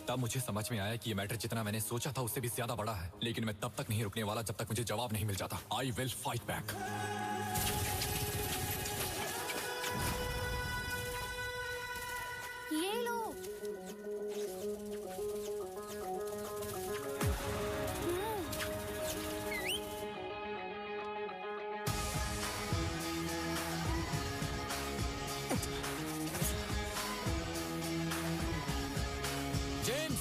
तब मुझे समझ में आया कि ये मैटर जितना मैंने सोचा था उससे भी ज्यादा बड़ा है। लेकिन मैं तब तक नहीं रुकने वाला जब तक मुझे जवाब नहीं मिल जाता। I will fight back. ये लो। James!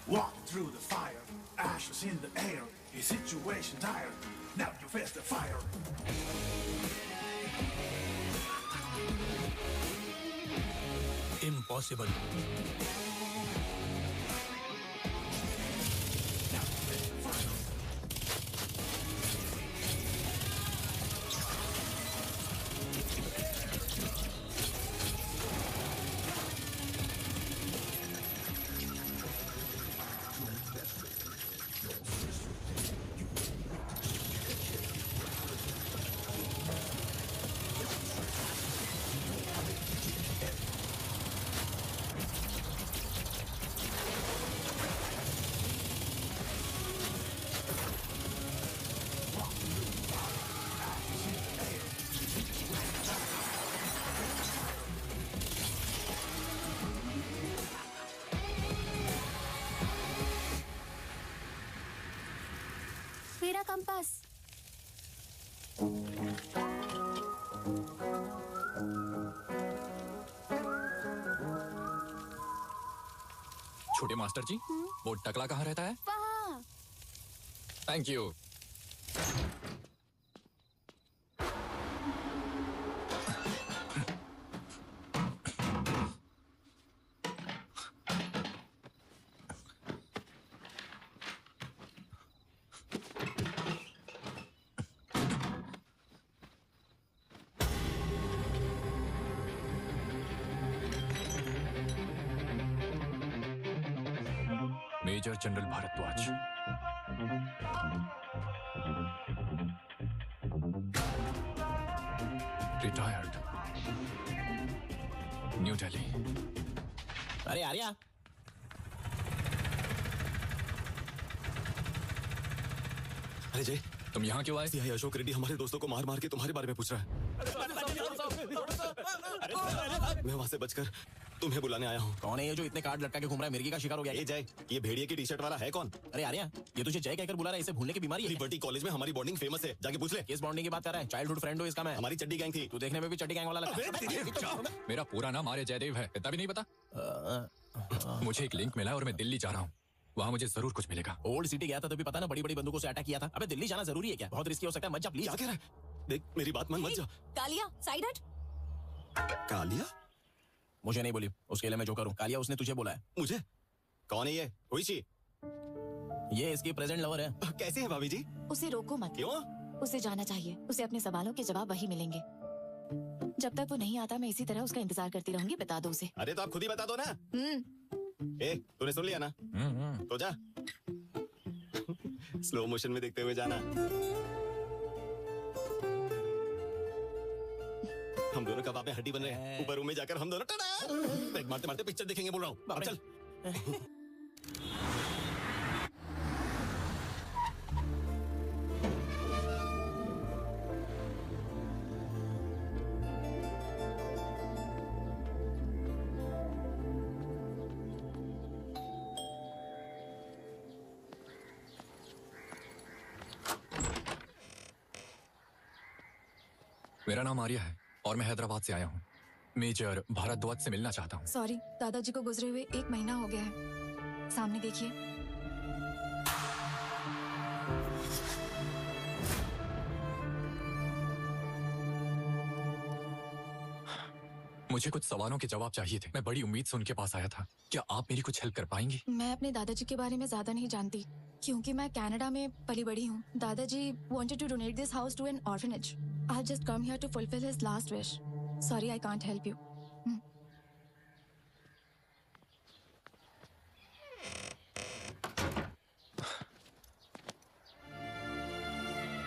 Walk through the fire, ashes in the air, his situation dire. Now you face the fire. Impossible. Compass. छोटे मास्टर जी, वो टकला कहाँ रहता है? वहाँ। थैंक यू। Major general Bhardwaj. Retired, New Delhi. अरे आर्या, अरे जय, तुम यहाँ क्यों आए? सीआई अशोक रेड्डी हमारे दोस्तों को मार मार के तुम्हारे बारे में पूछ रहा है। मैं वहां से बचकर तुम्हें बुलाने आया हूँ। कौन है ये जो इतने कार्ड लटका के घूम रहा है? मिर्गी का शिकार हो गया। ये जय, ये भेड़िए की टी शर्ट वाला है कौन? अरे आर्या, ये तुझे जय कहकर बुला रहा है, इसे भूलने की बीमारी है। लिबर्टी कॉलेज में हमारी बॉन्डिंग फेमस है, जाके पूछ ले। किस बॉन्डिंग की बात कर रहा है? चाइल्डहुड फ्रेंड हो इसका मैं। हमारी चड्डी गैंग थी। तू देखने में भी चड्डी गैंग वाला लगता है। मेरा पूरा नाम आर्य जयदेव है, इतना भी नहीं पता? मुझे एक लिंक मिला और मैं दिल्ली जा रहा हूँ, वहाँ मुझे जरूर कुछ मिलेगा। ओल्ड सिटी गया था तभी पता ना, बड़ी बड़ी बंदूकों से अटैक किया था। अबे दिल्ली जाना जरूरी है क्या? बहुत रिस्की हो सकता है, मत जा प्लीज। क्या कह रहा है? देख मेरी बात मान, मत जा। कालिया, साइड हट। कालिया? मुझे नहीं बोली, उसके लिए मैं जो करूं। कालिया, उसने तुझे बोला है। मुझे? कौन है ये? हुईची? ये इसकी प्रेजेंट लवर है। कैसे है भाभी जी? उसे रोको मत। क्यों? उसे जाना चाहिए, उसे अपने सवालों के जवाब वही मिलेंगे। जब तक वो नहीं आता मैं इसी तरह उसका इंतजार करती रहूंगी। बता दो उसे। अरे तो आप खुद ही बता दो ना। ए, तूने सुन लिया ना? तो जा। स्लो मोशन में देखते हुए जाना। हम दोनों कबाब में हड्डी बन रहे हैं। ऊपर रूम में जाकर हम दोनों टड़ा मारते मारते पिक्चर देखेंगे, बोल रहा हूँ। अब चल। मेरा नाम आर्य है और मैं हैदराबाद से आया हूँ। मेजर भारद्वाज से मिलना चाहता हूँ। सॉरी, दादाजी को गुजरे हुए 1 महीना हो गया है। सामने देखिए। मुझे कुछ सवालों के जवाब चाहिए थे। मैं बड़ी उम्मीद से उनके पास आया था। क्या आप मेरी कुछ हेल्प कर पाएंगी? मैं अपने दादाजी के बारे में ज्यादा नहीं जानती क्योंकि मैं कनाडा में पली बड़ी हूँ। दादाजी wanted to donate this house to an orphanage. I've just come here to fulfill his last wish. Sorry, I can't help you.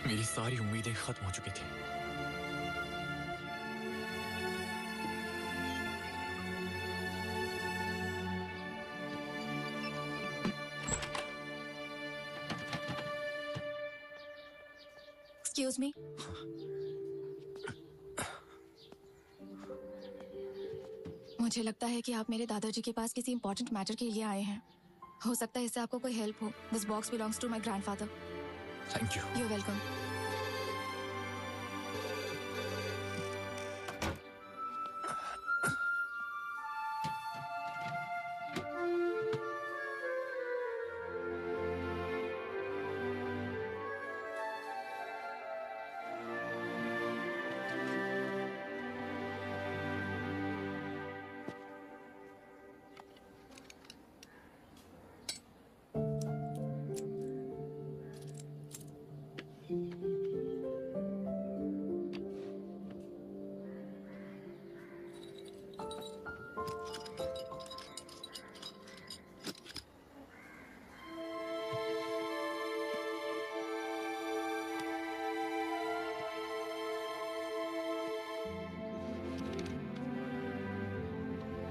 मेरी सारी उम्मीदें खत्म हो चुकी थी। Excuse me. मुझे लगता है कि आप मेरे दादाजी के पास किसी इंपॉर्टेंट मैटर के लिए आए हैं। हो सकता है इससे आपको कोई हेल्प हो। This box belongs to my grandfather. Thank you. You're welcome.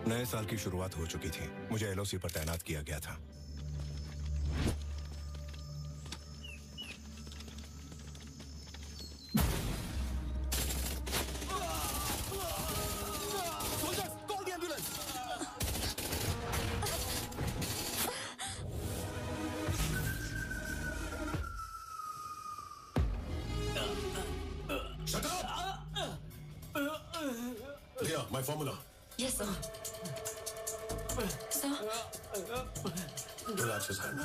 नए साल की शुरुआत हो चुकी थी। मुझे एलओसी पर तैनात किया गया था। formula. Yes, sir. Sir? Relax his hand.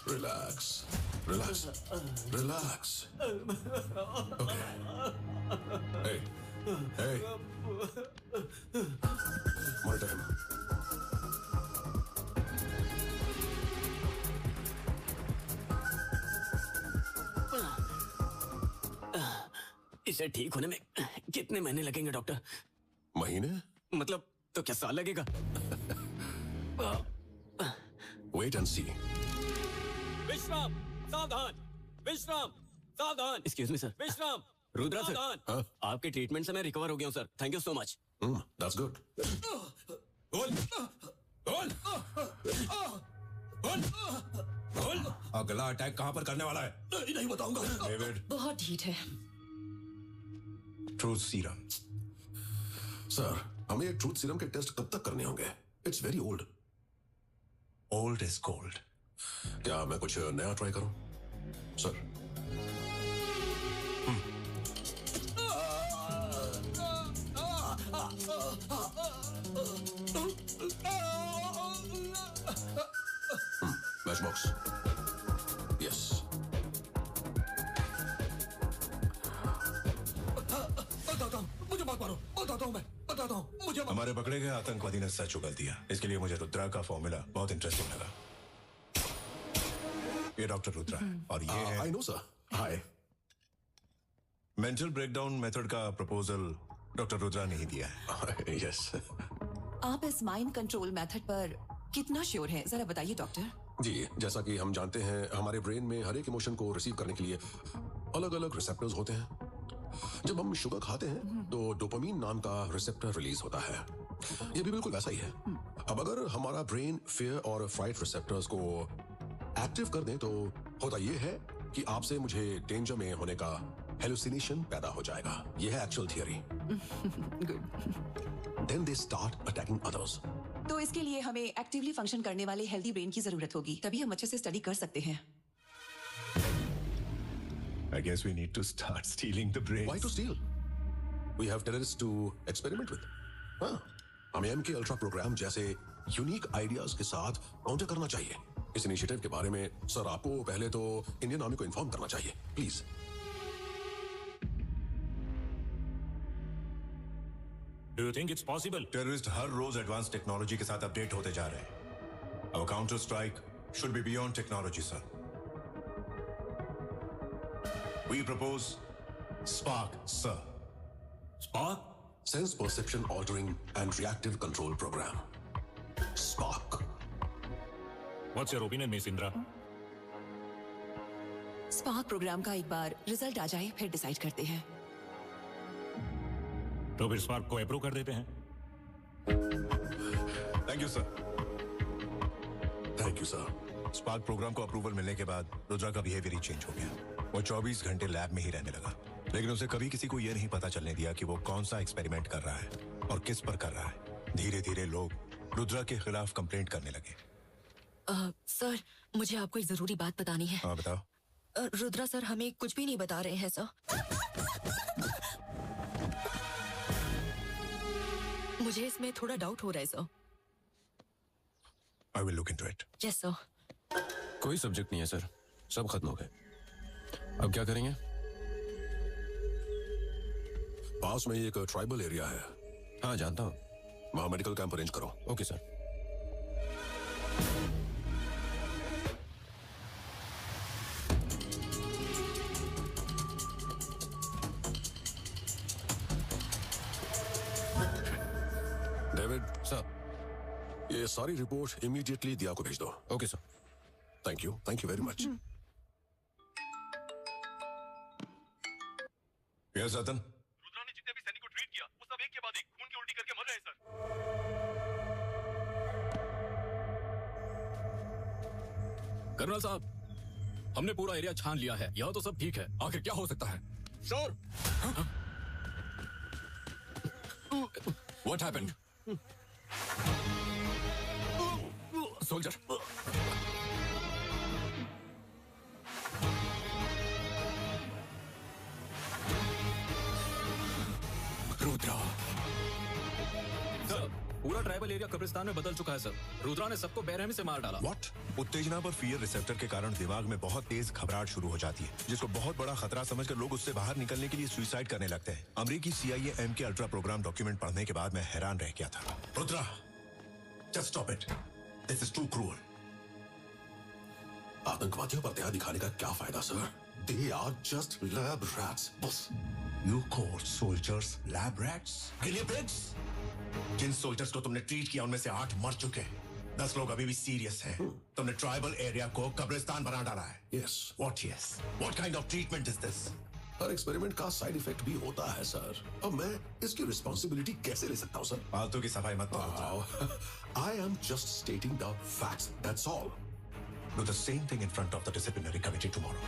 Relax. Relax. Relax. Okay. Hey. Hey. Monitor him. इसे ठीक होने में कितने महीने लगेंगे डॉक्टर? महीने? मतलब तो क्या साल लगेगा? Wait and see. विश्राम, सावधान, विश्राम, सावधान। Excuse me sir. विश्राम, रुद्रा सर। आपके ट्रीटमेंट से मैं रिकवर हो गया हूँ sir. Thank you so much. That's good. अगला अटैक कहां पर करने वाला है? नहीं बताऊंगा। डेविड। बहुत हीट है। Truth serum. सर, हमें ये ट्रूथ सीरम के टेस्ट कब तक करने होंगे? It's very old. Old is gold. क्या मैं कुछ नया ट्राई करूं? सर। Match box. यस। मुझे मत मारो, बताता हूँ मैं, बताता हूँ। मुझे हमारे पकड़े गए आतंकवादी ने सच उगल दिया। इसके लिए मुझे रुद्रा का फॉर्मूला बहुत इंटरेस्टिंग लगा। ये डॉक्टर रुद्रा और ये है I know sir. Hi. Mental breakdown method का प्रपोजल डॉक्टर रुद्रा ने ही दिया है। यस। आप इस माइंड कंट्रोल मेथड पर कितना श्योर हैं? जरा बताइए डॉक्टर। जी, जैसा कि हम जानते हैं, हमारे ब्रेन में हर एक इमोशन को रिसीव करने के लिए अलग अलग रिसेप्टर्स होते हैं। जब हम शुगर खाते हैं तो डोपामीन नाम का रिसेप्टर रिलीज होता है। ये भी बिल्कुल वैसा ही है। अब अगर हमारा ब्रेन फियर और फ्राइट रिसेप्टर्स को एक्टिव कर दें तो होता ये है कि आपसे मुझे डेंजर में होने का हेलुसिनेशन पैदा हो जाएगा। ये है actual theory. Then they start attacking others. तो इसके लिए हमें एक्टिवली फंक्शन करने वाले हेल्दी ब्रेन की जरूरत होगी, तभी हम अच्छे से स्टडी कर सकते हैं। I guess we need to start stealing the brains. Why to steal? We have terrorists to experiment with. हाँ, हमें MK Ultra प्रोग्राम जैसे यूनिक आइडियाज के साथ काउंटर करना चाहिए। इस इनिशिएटिव के बारे में सर आपको पहले तो इंडियन आर्मी को इन्फॉर्म करना चाहिए, please. Do you think it's possible? Terrorist हर रोज एडवांस टेक्नोलॉजी के साथ अपडेट होते जा रहे हैं। Our counter strike should be beyond technology, sir. We propose Spark, sir. Spark? Sense Perception Altering and Reactive Control Program. Spark. What's your opinion, Miss Indra? Spark program का एक बार रिजल्ट आ जाए फिर डिसाइड करते हैं। तो फिर स्पार्क को अप्रूव कर देते हैं। Thank you sir. Thank you sir. Spark program को अप्रूवल मिलने के बाद रुद्रा का बिहेवियर ही चेंज हो गया। वो 24 घंटे लैब में ही रहने लगा, लेकिन उसे कभी किसी को यह नहीं पता चलने दिया कि वो कौन सा एक्सपेरिमेंट कर रहा है और किस पर कर रहा है। धीरे धीरे लोग रुद्रा के खिलाफ कंप्लेंट करने लगे। सर, मुझे आपको एक जरूरी बात बतानी है। हाँ बताओ। रुद्रा सर हमें कुछ भी नहीं बता रहे हैं सर। मुझे इसमें थोड़ा डाउट हो रहा है sir. I will look into it. Yes sir. कोई सब्जेक्ट नहीं है सर, सब खत्म हो गए। अब क्या करेंगे? पास में एक ट्राइबल एरिया है। हाँ जानता हूँ। वहां मेडिकल कैंप अरेंज करो। Okay sir. डेविड सर, ये सारी रिपोर्ट इमीडिएटली दिया को भेज दो। Okay sir. Thank you very much. Yes Ratan. Rudra ने जितने भी सैनिक को ट्रीट किया वो सब एक के बाद एक खून की उल्टी करके मर रहे हैं सर। कर्नल साहब, हमने पूरा एरिया छान लिया है। यहाँ तो सब ठीक है। आखिर क्या हो सकता है? Sure. What happened? Soldier. Rudra. पूरा ट्राइबल एरिया कब्रिस्तान में बदल चुका है सर। रुद्रा ने सबको बेरहमी से मार डाला। What? उत्तेजना पर फियर रिसेप्टर के कारण दिमाग में बहुत तेज घबराहट शुरू हो जाती है, जिसको बहुत बड़ा खतरा समझकर लोग उससे बाहर निकलने के लिए सुसाइड करने लगते हैं। अमेरिकी CIA M के अल्ट्रा प्रोग्राम डॉक्यूमेंट पढ़ने के बाद मैं हैरान रह गया था। Rudra, just stop it. This is too cruel. आतंकवादियों पर दया दिखाने का क्या फायदा sir? They are just lab rats, boss. You call soldiers lab rats? Guinea pigs? Jin soldiers को तुमने ट्रीट किया उनमें से 8 मर चुके हैं। 10 लोग अभी भी सीरियस हैं। तुमने ट्राइबल एरिया को कब्रिस्तान बना डाला है। Yes. What yes? What kind of treatment is this? Her experiment का साइड इफेक्ट भी होता है सर। अब मैं इसकी रिस्पॉन्सिबिलिटी कैसे ले सकता हूँ सर? फालतू की सफाई मत करो। I am just stating the facts. That's all. Do the same thing in front of the disciplinary committee tomorrow.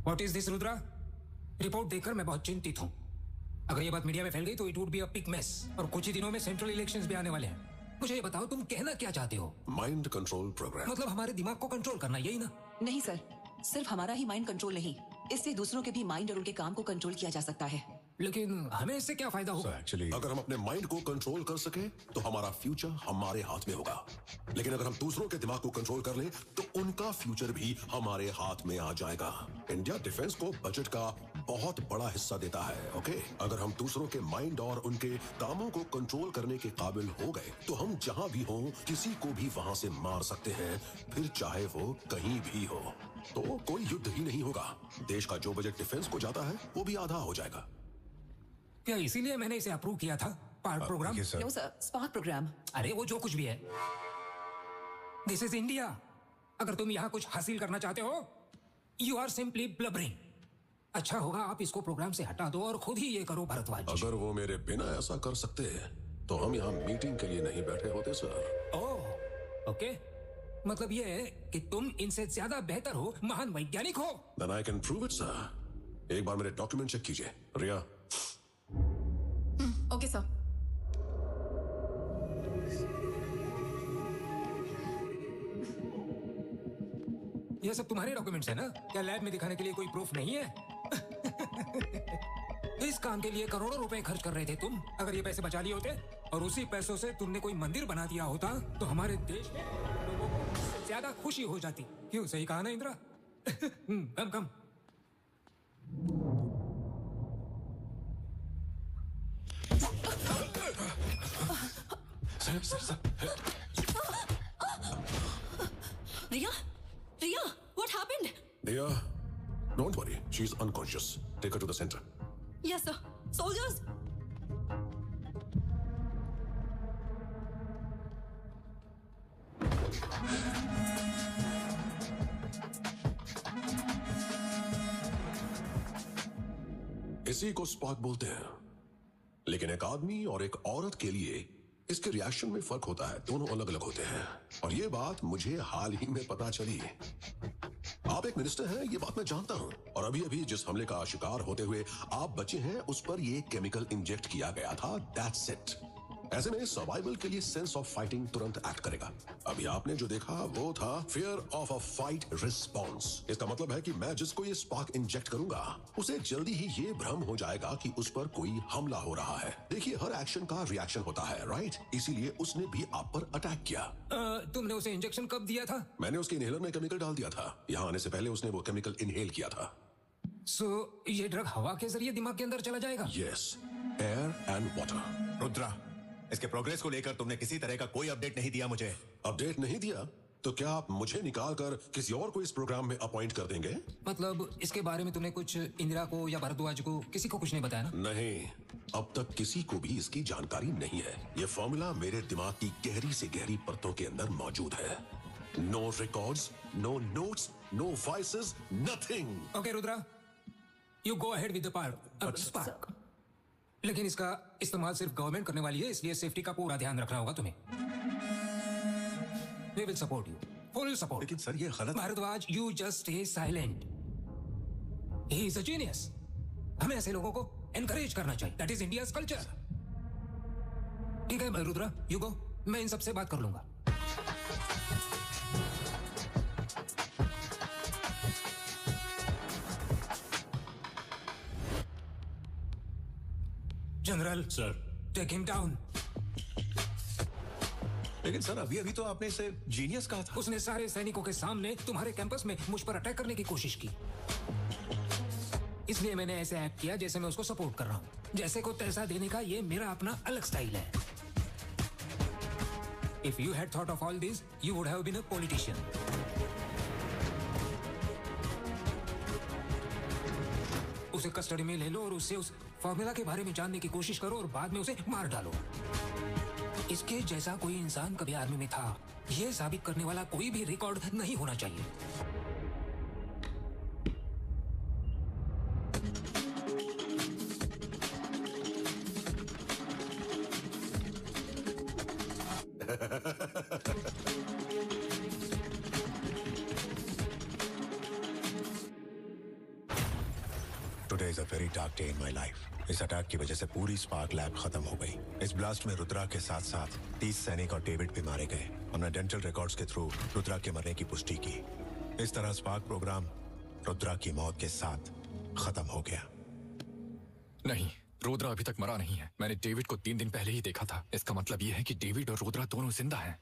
What is this, Rudra? Report देखकर मैं बहुत चिंतित हूँ। अगर ये बात मीडिया में फैल गई तो it would be a big mess. और कुछ ही दिनों में सेंट्रल इलेक्शंस भी आने वाले हैं। मुझे ये बताओ, तुम कहना क्या चाहते हो? Mind control program. मतलब हमारे दिमाग को कंट्रोल करना, यही ना? नहीं सर, सिर्फ हमारा ही माइंड कंट्रोल नहीं, इससे दूसरों के भी माइंड और उनके काम को कंट्रोल किया जा सकता है। लेकिन हमें इससे क्या फायदा होगा? एक्चुअली अगर हम अपने माइंड को कंट्रोल कर सके तो हमारा फ्यूचर हमारे हाथ में होगा। लेकिन अगर हम दूसरों के दिमाग को कंट्रोल कर लें तो उनका फ्यूचर भी हमारे हाथ में आ जाएगा। इंडिया डिफेंस को बजट का बहुत बड़ा हिस्सा देता है। ओके, अगर हम दूसरों के माइंड और उनके कामों को कंट्रोल करने के काबिल हो गए तो हम जहां भी हों किसी को भी वहां से मार सकते हैं, फिर चाहे वो कहीं भी हो। तो कोई युद्ध ही नहीं होगा। देश का जो बजट डिफेंस को जाता है वो भी आधा हो जाएगा। क्या इसीलिए मैंने इसे अप्रूव किया था? Part program? No sir, spark program. अरे वो जो कुछ भी है, दिस इज इंडिया। अगर तुम यहाँ कुछ हासिल करना चाहते हो, यू आर सिंपली ब्लबरिंग। अच्छा होगा आप इसको प्रोग्राम से हटा दो और खुद ही ये करो भारद्वाज। अगर वो मेरे बिना ऐसा कर सकते तो हम यहाँ मीटिंग के लिए नहीं बैठे होते सर। ओह, ओके। मतलब ये है कि तुम इनसे ज्यादा बेहतर हो, महान वैज्ञानिक हो। Then I can prove it, sir. एक बार मेरे डॉक्यूमेंट चेक कीजिए। रिया। Okay sir. ये सब तुम्हारे डॉक्यूमेंट्स है ना? क्या लैब में दिखाने के लिए कोई प्रूफ नहीं है? इस काम के लिए करोड़ों रुपए खर्च कर रहे थे तुम। अगर ये पैसे बचा लिए होते और उसी पैसों से तुमने कोई मंदिर बना दिया होता तो हमारे देश में लोगों को ज्यादा खुशी हो जाती। क्यों, सही कहा ना इंदिरा? कम कम। Riya? Riya, what happened? Riya, don't worry. She's unconscious. Take her to the center. Yes, sir. Soldiers! इसी को स्पार्क बोलते हैं। लेकिन एक आदमी और एक औरत के लिए इसके रिएक्शन में फर्क होता है। दोनों अलग अलग होते हैं और ये बात मुझे हाल ही में पता चली। आप एक मिनिस्टर हैं, ये बात मैं जानता हूं। और अभी अभी जिस हमले का शिकार होते हुए आप बचे हैं उस पर ये केमिकल इंजेक्ट किया गया था। That's it. ऐसे में सर्वाइवल के लिए सेंस ऑफ फाइटिंग तुरंत एक्ट करेगा। अभी आपने जो देखा वो था fear of a fight response. इसका मतलब है कि मैं जिसको ये स्पार्क इंजेक्ट करूंगा उसे जल्दी ही ये भ्रम हो जाएगा कि उस पर कोई हमला हो रहा है। देखिए, हर एक्शन का रिएक्शन होता है, राइट? इसीलिए उसने भी आप पर अटैक किया। तुमने उसे इंजेक्शन कब दिया था? मैंने उसके इनहेलर में केमिकल डाल दिया था। यहाँ आने से पहले उसने वो केमिकल इनहेल किया था। सो ये ड्रग हवा के जरिए दिमाग के अंदर चला जाएगा? Yes, air and water. Rudra, इसके प्रोग्रेस को लेकर तुमने किसी तरह का कोई अपडेट नहीं दिया मुझे। अपडेट नहीं दिया तो क्या आप मुझे निकाल कर किसी और को इस प्रोग्राम में अपॉइंट कर देंगे? मतलब इसके बारे में तुमने कुछ इंदिरा को या भारद्वाज को किसी को कुछ नहीं बताया ना? नहीं, अब तक किसी को भी इसकी जानकारी नहीं है। ये फॉर्मूला मेरे दिमाग की गहरी से गहरी परतों के अंदर मौजूद है। No records, no notes, no voices, nothing. Okay Rudra, you go ahead with the part spark. लेकिन इसका इस्तेमाल सिर्फ गवर्नमेंट करने वाली है, इसलिए सेफ्टी का पूरा ध्यान रखना होगा तुम्हें। We will support you, full support. लेकिन सर ये गलत। Bhardwaj, you just stay silent. He is a genius. हमें ऐसे लोगों को encourage करना चाहिए. That is India's culture. ठीक है रुद्रा, you go. मैं इन सबसे बात कर लूंगा। General sir, take him down. लेकिन सर अभी अभी तो आपने इसे जीनियस कहा था। उसने सारे सैनिकों के सामने तुम्हारे कैंपस में मुझ पर अटैक करने की कोशिश की, इसलिए मैंने ऐसे एक्ट किया जैसे मैं उसको सपोर्ट कर रहा हूं। जैसे को तैसा देने का ये मेरा अपना अलग स्टाइल है। If you had thought of all this, you would have been a politician. उसे कस्टडी में ले लो और उससे उस फॉर्मूला के बारे में जानने की कोशिश करो और बाद में उसे मार डालो। इसके जैसा कोई इंसान कभी आर्मी में था, यह साबित करने वाला कोई भी रिकॉर्ड नहीं होना चाहिए। Today is a very dark day in my life. इस अटैक की वजह से पूरी स्पार्क लैब खत्म हो गई। इस ब्लास्ट में रुद्रा के साथ साथ 30 सैनिक और डेविड भी मारे गए। हमने डेंटल रिकॉर्ड्स के थ्रू रुद्रा के मरने की पुष्टि की। इस तरह स्पार्क प्रोग्राम रुद्रा की मौत के साथ खत्म हो गया। नहीं, रुद्रा अभी तक मरा नहीं है। मैंने डेविड को 3 दिन पहले ही देखा था। इसका मतलब यह है कि डेविड और रुद्रा दोनों जिंदा हैं।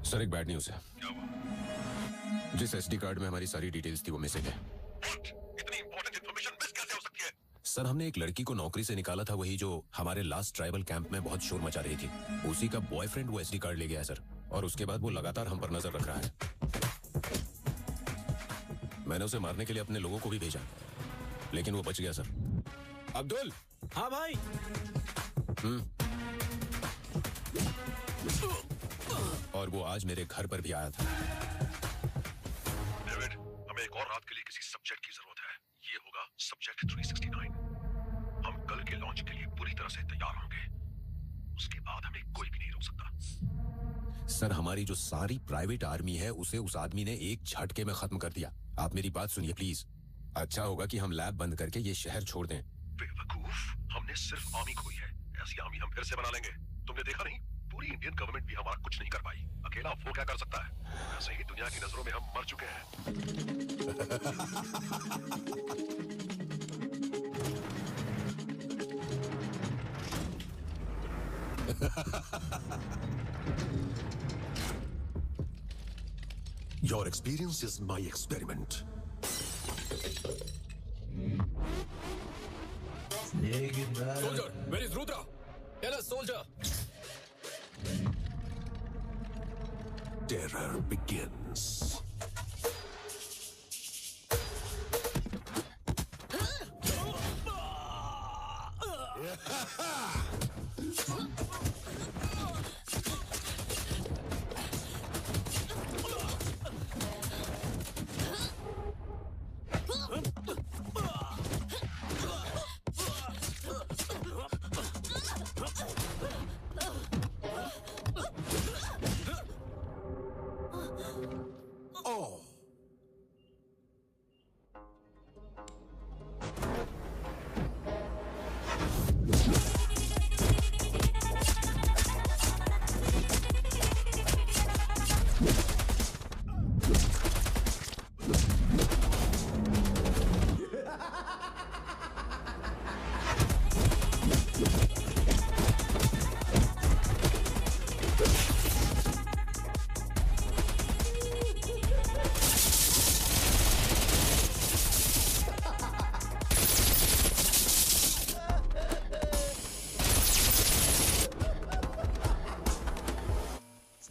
सर, एक बैड न्यूज़ है। जिस एसडी कार्ड में हमारी सारी डिटेल्स थी वो मिसिंग है। इतनी इंपॉर्टेंट इंफॉर्मेशन मिस कैसे हो सकती है? सर, हमने एक लड़की को नौकरी से निकाला था, वही जो हमारे लास्ट ट्राइबल कैंप में बहुत शोर मचा रही थी। उसी का बॉयफ्रेंड वो एसडी कार्ड ले गया है सर, और उसके बाद वो लगातार हम पर नजर रख रहा है। मैंने उसे मारने के लिए अपने लोगों को भी भेजा, लेकिन वो बच गया सर। अब्दुल। हाँ भाई। और वो आज मेरे घर पर भी आया था। डेविड, हमें एक और रात के लिए किसी सब्जेक्ट की जरूरत है। ये होगा सब्जेक्ट 369। हम कल के लॉन्च के लिए पूरी तरह से तैयार होंगे। उसके बाद हमें कोई भी नहीं रोक सकता। सर, हमारी जो सारी प्राइवेट आर्मी है उसे उस आदमी ने एक झटके में खत्म कर दिया। आप मेरी बात सुनिए प्लीज। अच्छा होगा कि हम लैब बंद करके ये शहर छोड़ दें। बेवकूफ, हमने सिर्फ आर्मी खोई है। ऐसी आर्मी हम फिर से बना लेंगे। तुमने देखा नहीं, पूरी इंडियन गवर्नमेंट भी हमारा कुछ नहीं कर पाई। अकेला वो क्या कर सकता है? वैसे ही दुनिया की नजरों में हम मर चुके हैं। Your experience is my experiment. Soldier, where is Rudra? Tell us, soldier. Terror begins.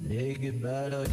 Naked battle.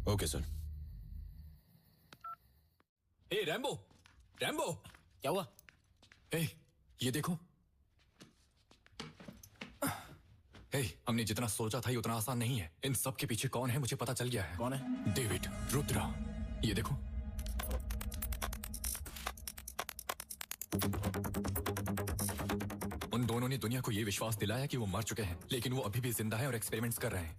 Okay sir. ए रैम्बो, रैम्बो, क्या हुआ? ए, ये देखो। ए, हमने जितना सोचा था ये उतना आसान नहीं है। इन सब के पीछे कौन है मुझे पता चल गया है। कौन है? डेविड, रुद्रा। ये देखो। उन दोनों ने दुनिया को ये विश्वास दिलाया कि वो मर चुके हैं, लेकिन वो अभी भी जिंदा है और एक्सपेरिमेंट्स कर रहे हैं।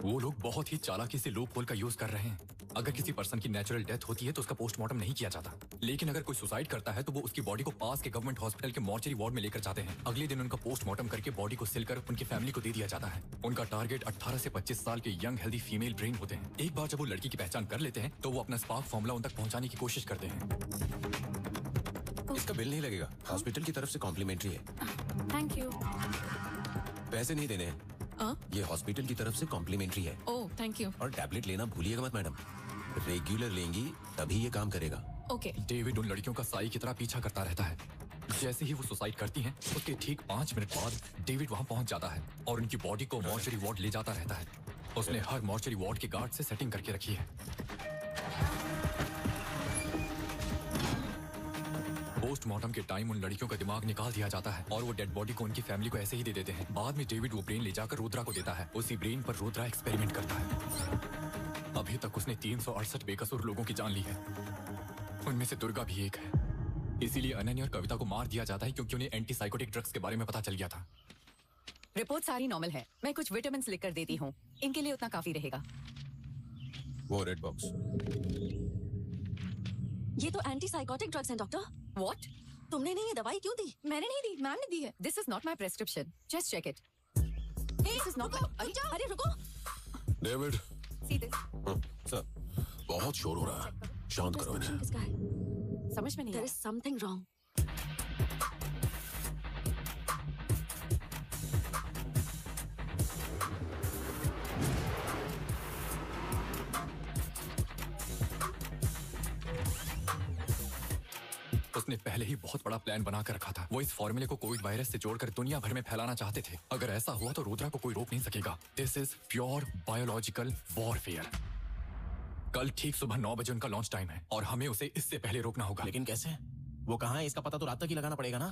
वो लोग बहुत ही चालाकी से लूप होल का यूज कर रहे हैं। अगर किसी पर्सन की नेचुरल डेथ होती है तो उसका पोस्टमार्टम नहीं किया जाता, लेकिन अगर कोई सुसाइड करता है तो वो उसकी बॉडी को पास के गवर्नमेंट हॉस्पिटल के मॉर्चरी वार्ड में लेकर जाते हैं। अगले दिन उनका पोस्टमार्टम करके बॉडी को सिलकर उनकी फैमिली को दे दिया जाता है। उनका टारगेट 18 से 25 साल के यंग हेल्दी फीमेल ब्रेन होते हैं। एक बार जब वो लड़की की पहचान कर लेते हैं तो वो अपना स्पार्क फॉर्मूला उन तक पहुंचाने की कोशिश करते हैं। इसका बिल नहीं लगेगा, हॉस्पिटल की तरफ से कॉम्प्लीमेंट्री है। Thank you. पैसे नहीं देने हैं। ये हॉस्पिटल की तरफ से कॉम्प्लीमेंट्री है। Oh thank you. और टैबलेट लेना भूलिएगा मत मैडम, रेगुलर लेंगी तभी ये काम करेगा। ओके। डेविड उन लड़कियों का साई की तरह पीछा करता रहता है। जैसे ही वो सुसाइड करती हैं, उसके ठीक 5 मिनट बाद डेविड वहां पहुंच जाता है और उनकी बॉडी को मॉर्चरी वार्ड ले जाता रहता है। उसने हर मॉर्चरी वार्ड के गार्ड से सेटिंग करके रखी है। पोस्टमार्टम के टाइम उन लड़कियों का दिमाग निकाल दिया जाता है और वो डेड बॉडी को उनकी फैमिली को ऐसे ही दे देते हैं। बाद में डेविड वो ब्रेन ले जाकर रुद्रा को देता है। उसी ब्रेन पर रुद्रा एक्सपेरिमेंट करता है। अभी तक उसने 368 बेकसूर लोगों की जान ली है, उनमें से दुर्गा भी एक है। इसीलिए अनन्या और कविता को मार दिया जाता है क्योंकि उन्हें एंटी साइकोटिक ड्रग्स के बारे में पता चल गया था। रिपोर्ट सारी नॉर्मल है। मैं कुछ विटामिन लिखकर देती हूँ, इनके लिए उतना काफी रहेगा। वो रेड बॉक्स। ये तो एंटी साइकोटिक ड्रग्स हैं डॉक्टर। व्हाट? तुमने इन्हें ये दवाई क्यों दी? मैंने नहीं दी, मैम ने दी है। This is not my prescription, just check it. This is not. अरे रुको। डेविड। See this. सर, बहुत शोर हो रहा है, शांत करो इन्हें। किसका है? समझ में नहीं। There is something wrong. उसने पहले ही बहुत बड़ा प्लान बना कर रखा था। वो इस फॉर्मूले को कोविड वायरस से जोड़कर दुनिया भर में फैलाना चाहते थे। अगर ऐसा हुआ तो रुद्रा को कोई रोक नहीं सकेगा। This is pure biological warfare. कल ठीक सुबह 9 बजे उनका लॉन्च टाइम है और हमें उसे इससे पहले रोकना होगा। लेकिन कैसे? वो कहाँ है इसका पता तो रात तक ही लगाना पड़ेगा ना।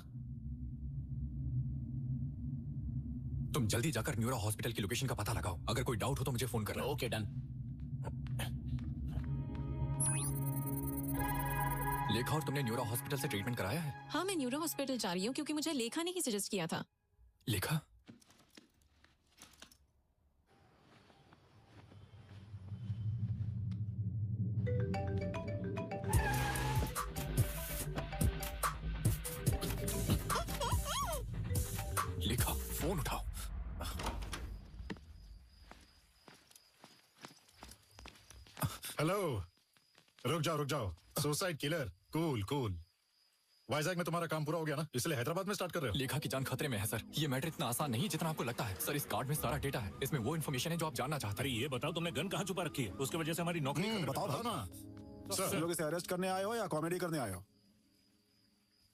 तुम जल्दी जाकर न्यूरो हॉस्पिटल की लोकेशन का पता लगाओ। अगर कोई डाउट हो तो मुझे फोन करना। Okay done. लेखा, और तुमने न्यूरो हॉस्पिटल से ट्रीटमेंट कराया है? हाँ, मैं न्यूरो हॉस्पिटल जा रही हूँ क्योंकि मुझे लेखा ने ही सजेस्ट किया था। लेखा? फोन उठाओ। हेलो। रुक जाओ। Suicide killer. Cool cool. Vizag में तुम्हारा काम पूरा हो गया ना, इसलिए हैदराबाद में स्टार्ट कर रहे हो। लेखा की जान खतरे में है सर। ये मैटर इतना आसान नहीं जितना आपको लगता है सर। इस कार्ड में सारा डेटा है, इसमें वो इन्फॉर्मेशन है जो आप जानना चाहते हैं। अरे ये बताओ, तुमने गन कहाँ छुपा रखी है? उसकी वजह से हमारी नौकरी बताओ ना सर, तुम लोग इसे अरेस्ट करने आए हो या कॉमेडी करने आए हो?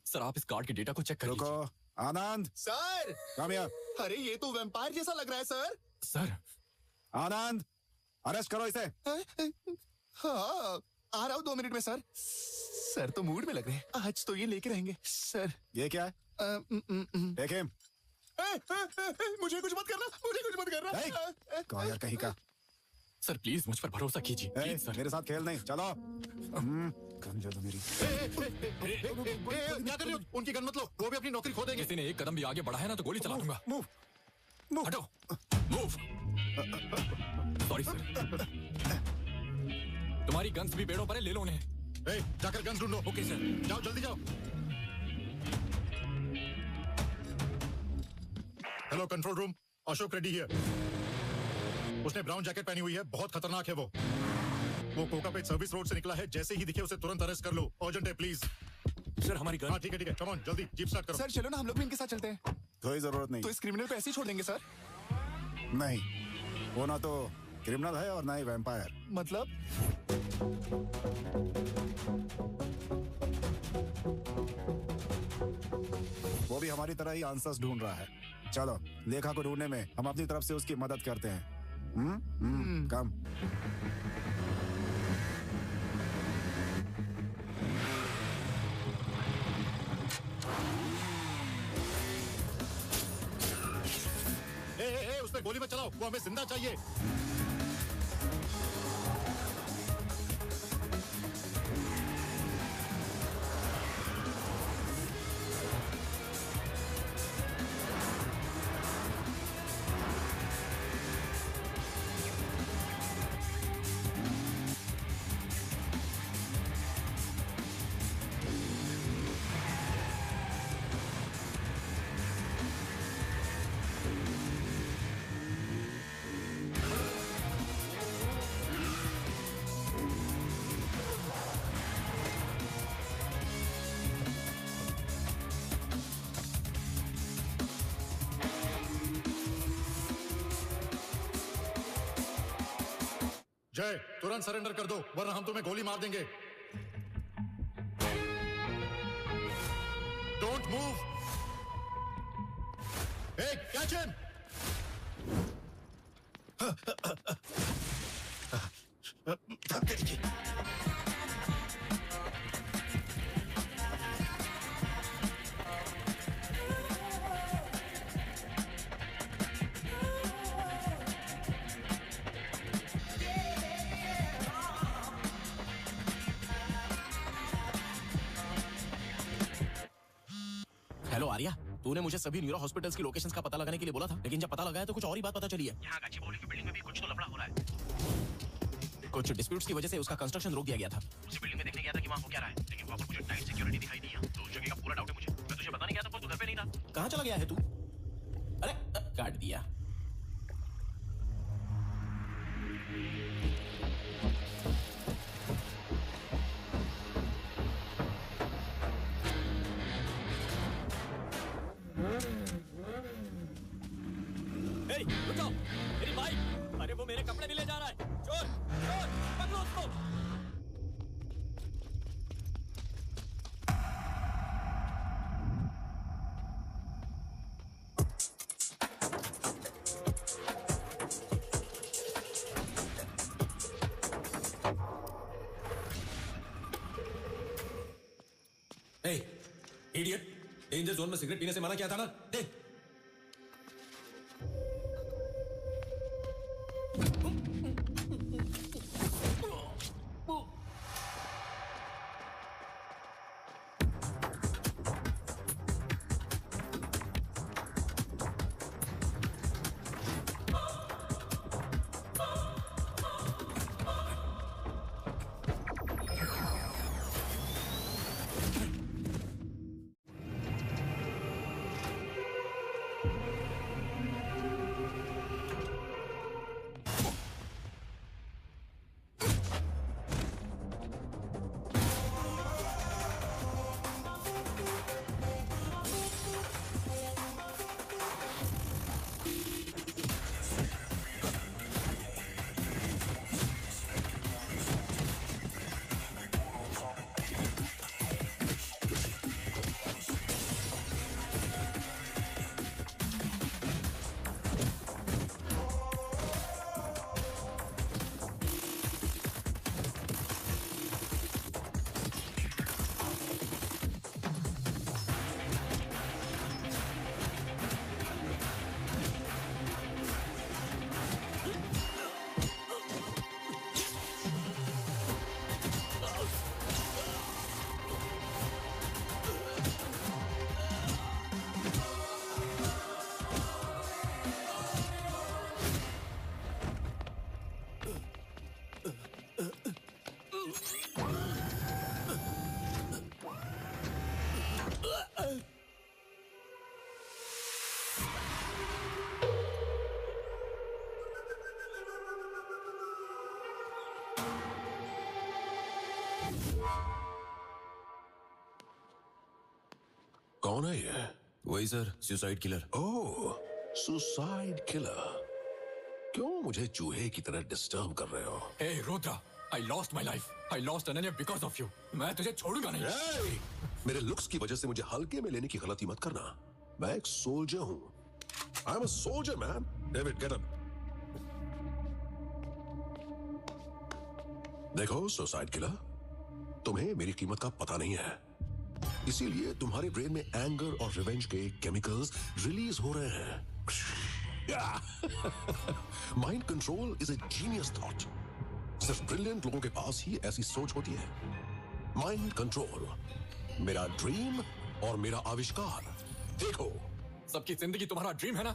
सर आप इस कार्ड के डेटा को चेक कर लीजिए। आनंद सर। Come here. अरे ये तो वैम्पायर जैसा लग रहा है सर। सर आनंद अरेस्ट करो इसे। हाँ आ रहा हूँ 2 मिनट में सर। सर तो मूड में लग रहे हैं, आज तो ये लेके रहेंगे सर। ये क्या है? Take him. मुझे कुछ मत करना। कायर कहीं का। सर प्लीज मुझ पर भरोसा कीजिए प्लीज सर। मेरे साथ खेल नहीं, चलो। गन दे दो मेरी। क्या कर रहे हो? उनकी गन मत लो, वो भी अपनी नौकरी खो देंगे। किसी ने एक कदम भी आगे बढ़ा है ना तो गोली चला दूंगा। मूव। हटो। मूव। Sorry sir. तुम्हारी गन्स भी पेड़ों पर है, ले लो उन्हें। जाकर गन्स ढूंढो। Okay sir. जाओ जल्दी जाओ। Hello control room, Ashok Reddy here. उसने ब्राउन जैकेट पहनी हुई है, बहुत खतरनाक है वो कोकापेट सर्विस रोड से निकला है। जैसे ही दिखे उसे तुरंत अरेस्ट कर लो। अर्जेंट है प्लीज। सर हमारी गन। हाँ ठीक है, कम ऑन जल्दी जीप स्टार्ट करो। सर चलो ना, हम लोग भी इनके साथ चलते हैं। कोई जरूरत नहीं। तो इस क्रिमिनल को ऐसे ही छोड़ देंगे सर? नहीं, वो ना तो क्रिमिनल है और ना ही वैम्पायर। मतलब? वो भी हमारी तरह ही आंसर्स ढूंढ रहा है। चलो लेखा को ढूंढने में हम अपनी तरफ से उसकी मदद करते हैं। कम। उस पे गोली मत चलाओ, वो हमें जिंदा चाहिए। जय, तुरंत सरेंडर कर दो वरना हम तुम्हें गोली मार देंगे। Don't move. Catch him. Hello Arya, तूने मुझे सभी न्यूरो हॉस्पिटल्स की लोकेशंस का पता लगाने के लिए बोला था, लेकिन जब पता लगाया तो कुछ और ही बात पता चली है। यहाँ गाजीपुर की बिल्डिंग में भी कुछ तो लफड़ा हो रहा है। कुछ डिस्प्यूट्स की वजह से उसका कंस्ट्रक्शन रोक दिया गया था। उसी बिल्डिंग में देखने गया था कि वहाँ हो क्या रहा है, लेकिन वहाँ पर मुझे टाइट सिक्योरिटी दिखाई दी है, तो उस जगह का पूरा डाउट है मुझे। मैं तुझे बताने गया था पर तू घर पे नहीं था। कहाँ चला गया है तू? अरे काट दिया। रुक जाओ, मेरी बाइक। अरे वो मेरे कपड़े भी ले जा रहा है। चोर चोर, पकड़ो उसको। इडियट, डेंजर जोन में सिगरेट पीने से मना किया था ना? दे। कौन है ये? वही सर, सुसाइड किलर। ओह, सुसाइड किलर। क्यों मुझे चूहे की तरह डिस्टर्ब कर रहे हो? Hey, Rudra, I lost my life. I lost Ananya because of you. मैं तुझे छोड़ूंगा नहीं। Hey! मेरे लुक्स की वजह से मुझे हल्के में लेने की गलती मत करना। मैं एक सोल्जर हूँ। I'm a soldier, man. David, get up. देखो, सुसाइड किलर, तुम्हें मेरी कीमत का पता नहीं है। इसीलिए तुम्हारे ब्रेन में एंगर और रिवेंज के केमिकल्स रिलीज हो रहे हैं। Mind control is a genius thought. सिर्फ ब्रिलियंट लोगों के पास ही ऐसी सोच होती है। माइंड कंट्रोल, मेरा ड्रीम और मेरा आविष्कार। देखो, सबकी जिंदगी तुम्हारा ड्रीम है ना?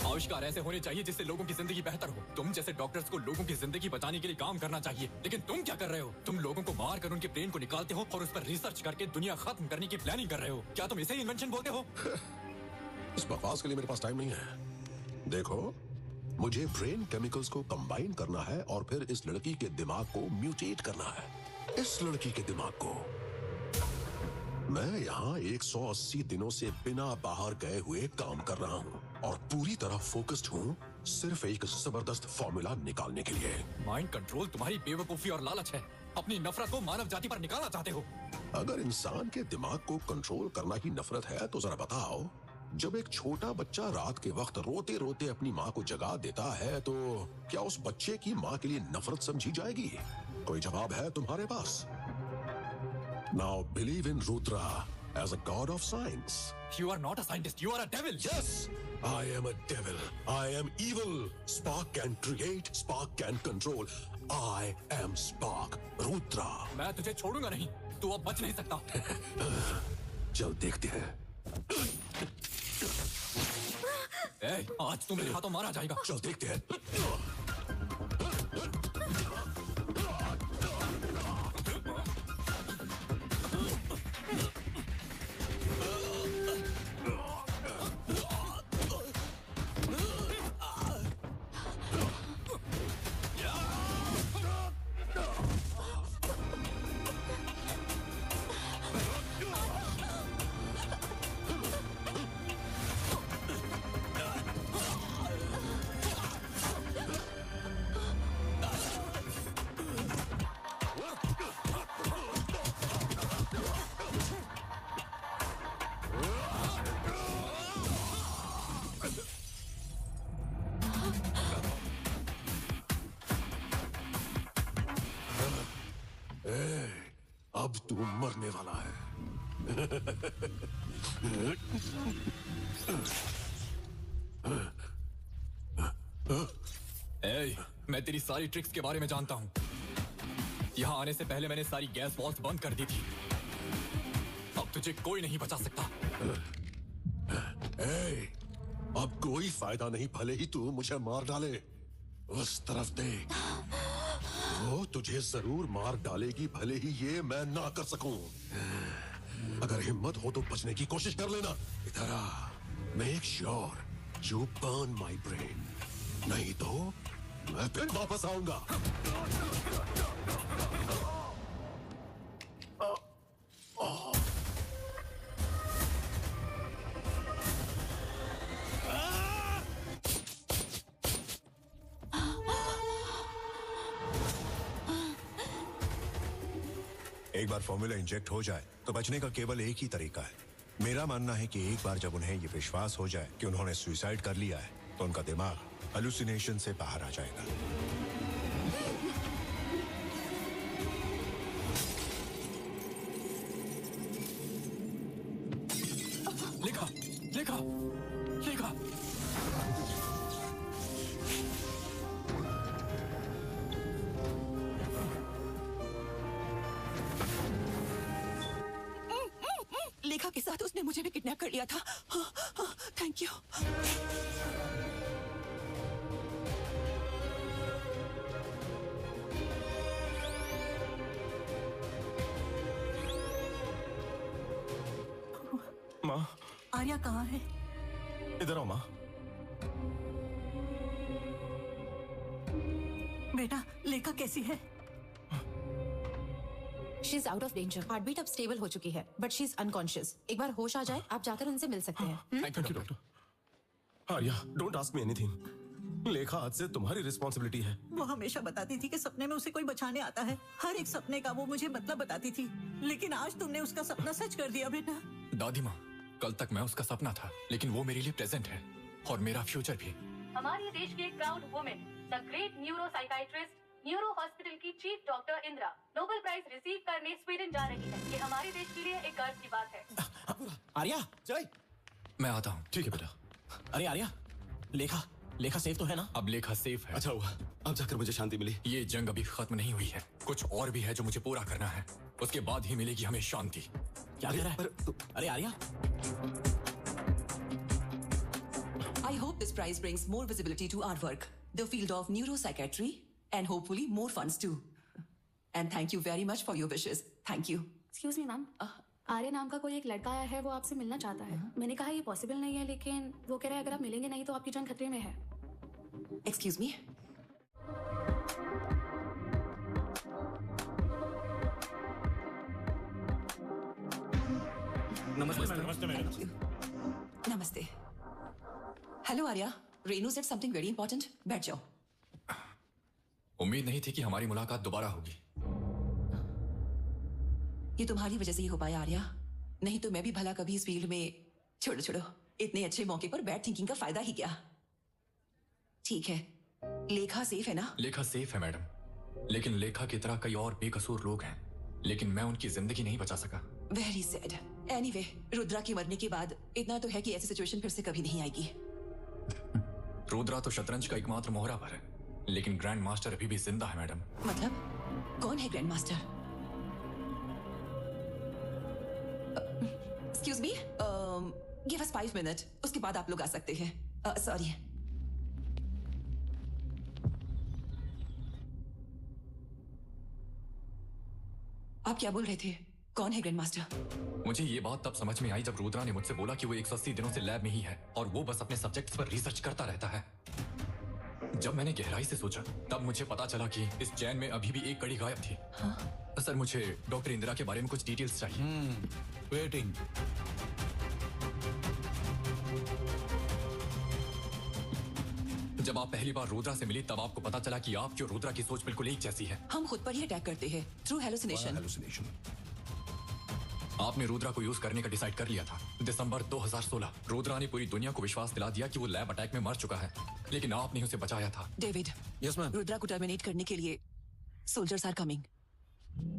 आविष्कार ऐसे होने चाहिए जिससे लोगों की जिंदगी बेहतर हो। तुम जैसे डॉक्टर्स को लोगों की जिंदगी बचाने के लिए काम करना चाहिए, लेकिन तुम क्या कर रहे हो? तुम लोगों को मार कर उनके ब्रेन को निकालते हो और उस पर रिसर्च करके दुनिया खत्म करने की प्लानिंग कर रहे हो। क्या तुम इसे ही इन्वेंशन बोलते हो? इस बकवास के लिए मेरे पास टाइम नहीं है। देखो, मुझे ब्रेन केमिकल्स को कंबाइन करना है और फिर इस लड़की के दिमाग को म्यूटेट करना है। इस लड़की के दिमाग को। मैं यहाँ 180 दिनों से बिना बाहर गए हुए काम कर रहा हूँ और पूरी तरह फोकस्ड हूँ सिर्फ एक जबरदस्त फॉर्मूला निकालने के लिए। माइंड कंट्रोल तुम्हारी बेवकूफी और लालच है। अपनी नफरत को मानव जाति पर निकालना चाहते हो। अगर इंसान के दिमाग को कंट्रोल करना ही नफरत है तो जरा बताओ, जब एक छोटा बच्चा रात के वक्त रोते रोते अपनी माँ को जगा देता है तो क्या उस बच्चे की माँ के लिए नफरत समझी जाएगी? कोई जवाब है तुम्हारे पास? Now believe in Rudra as a god of science. You are not a scientist. You are a devil. Yes, I am a devil. I am evil. Spark can create. Spark can control. I am Spark. Rudra. मैं तुझे छोड़ूंगा नहीं। तू अब बच नहीं सकता। चल देखते हैं। आज तू मेरे हाथों मारा जाएगा। चल देखते हैं। अब तू मरने वाला है। मैं तेरी सारी ट्रिक्स के बारे में जानता हूँ। यहाँ आने से पहले मैंने सारी गैस वॉल्स बंद कर दी थी। अब तुझे कोई नहीं बचा सकता। अब कोई फायदा नहीं, भले ही तू मुझे मार डाले। उस तरफ देख, वो तुझे जरूर मार डालेगी, भले ही ये मैं ना कर सकूं। अगर हिम्मत हो तो बचने की कोशिश कर लेना। इधर आ, make sure you burn my brain, नहीं तो मैं फिर वापस आऊंगा। एक बार फॉर्मूला इंजेक्ट हो जाए तो बचने का केवल एक ही तरीका है। मेरा मानना है कि एक बार जब उन्हें ये विश्वास हो जाए कि उन्होंने सुसाइड कर लिया है तो उनका दिमाग हेलुसिनेशन से बाहर आ जाएगा। लिखा लिखा लिखा। लेखा के साथ उसने मुझे भी किडनैप कर लिया था। Thank you. माँ, आर्या कहाँ है? इधर आओ माँ। बेटा, लेखा कैसी है? She is out of danger. Heart beat अब स्टेबल हो चुकी है, बट शी इज अनकॉन्शियस। एक बार होश आ जाए, आप जाकर उनसे मिल सकते हैं। Thank you doctor. Arya, don't ask me anything. लेखा आज से तुम्हारी रिस्पॉन्सिबिलिटी है। वो हमेशा बताती थी कि सपने में उसे कोई बचाने आता है। हर एक सपने का वो मुझे मतलब बताती थी, लेकिन आज तुमने उसका सपना सच कर दिया बेटा। दादी माँ, कल तक मैं उसका सपना था, लेकिन वो मेरे लिए प्रेजेंट है और मेरा फ्यूचर भी। हमारे देश की एक proud women, the great neuro psychiatrist, neuro hospital की chief doctor Indira Nobel prize receive करने स्वीडन जा रही है। ये हमारे देश के लिए एक गर्व की बात है। आर्या, जय। मैं आता हूँ। ठीक है बेटा। अरे आर्या, लेखा सेफ तो है ना? अब लेखा सेफ है। अच्छा हुआ, अब जाकर मुझे शांति मिली। ये जंग अभी खत्म नहीं हुई है, कुछ और भी है जो मुझे पूरा करना है। उसके बाद ही मिलेगी हमें शांति। क्या कह रहा है? अरे Arya, I hope this prize brings more visibility to our work, the field of neuropsychiatry, and hopefully more funds too. And thank you very much for your wishes. Thank you. Excuse me ma'am, Arya नाम का कोई एक लड़का आया है, वो आपसे मिलना चाहता है। मैंने कहा ये पॉसिबल नहीं है, लेकिन वो कह रहा है अगर आप मिलेंगे नहीं तो आपकी जान खतरे में है। Excuse me. नमस्ते madam. Namaste. Hello Arya. Renu said something very important. बैठ जाओ। उम्मीद नहीं थी कि हमारी मुलाकात दोबारा होगी। ये तुम्हारी वजह से ही हो पाया आर्या, नहीं तो मैं भी भला कभी इस फील्ड में। छोड़ो, इतने अच्छे मौके पर बैड थिंकिंग का फायदा ही क्या। ठीक है, लेखा सेफ है ना? लेखा सेफ है मैडम, लेकिन लेखा की तरह कई और बेकसूर लोग हैं, लेकिन मैं उनकी जिंदगी नहीं बचा सका। Very sad. एनीवे, रुद्रा के मरने के बाद इतना तो है कि ऐसी सिचुएशन फिर से कभी नहीं आएगी। रुद्रा तो शतरंज का एकमात्र मोहरा पर है, लेकिन ग्रैंड मास्टर अभी भी जिंदा है मैडम। मतलब कौन है grand master? Excuse me, give us 5 minute, उसके बाद आप लोग आ सकते हैं। सॉरी। आप क्या बोल रहे थे? कौन है ग्रैंड मास्टर? मुझे ये बात तब समझ में आई जब रुद्रा ने मुझसे बोला कि वो 180 दिनों से लैब में ही है और वो बस अपने सब्जेक्ट्स पर रिसर्च करता रहता है। जब मैंने गहराई से सोचा, तब मुझे पता चला कि इस चैन में अभी भी एक कड़ी गायब थी। सर, मुझे डॉक्टर इंदिरा के बारे में कुछ डिटेल्स चाहिए। वेटिंग। जब आप पहली बार रुद्रा से मिली, तब आपको पता चला कि आपकी और रुद्रा की सोच बिल्कुल एक जैसी है। हम खुद पर ही अटैक करते हैं थ्रू हेलुसिनेशन। आपने रुद्रा को यूज करने का डिसाइड कर लिया था। दिसंबर 2016 रुद्रा ने पूरी दुनिया को विश्वास दिला दिया कि वो लैब अटैक में मर चुका है, लेकिन आपने उसे बचाया था। डेविड। Yes ma'am. रुद्रा को टर्मिनेट करने के लिए soldiers are coming,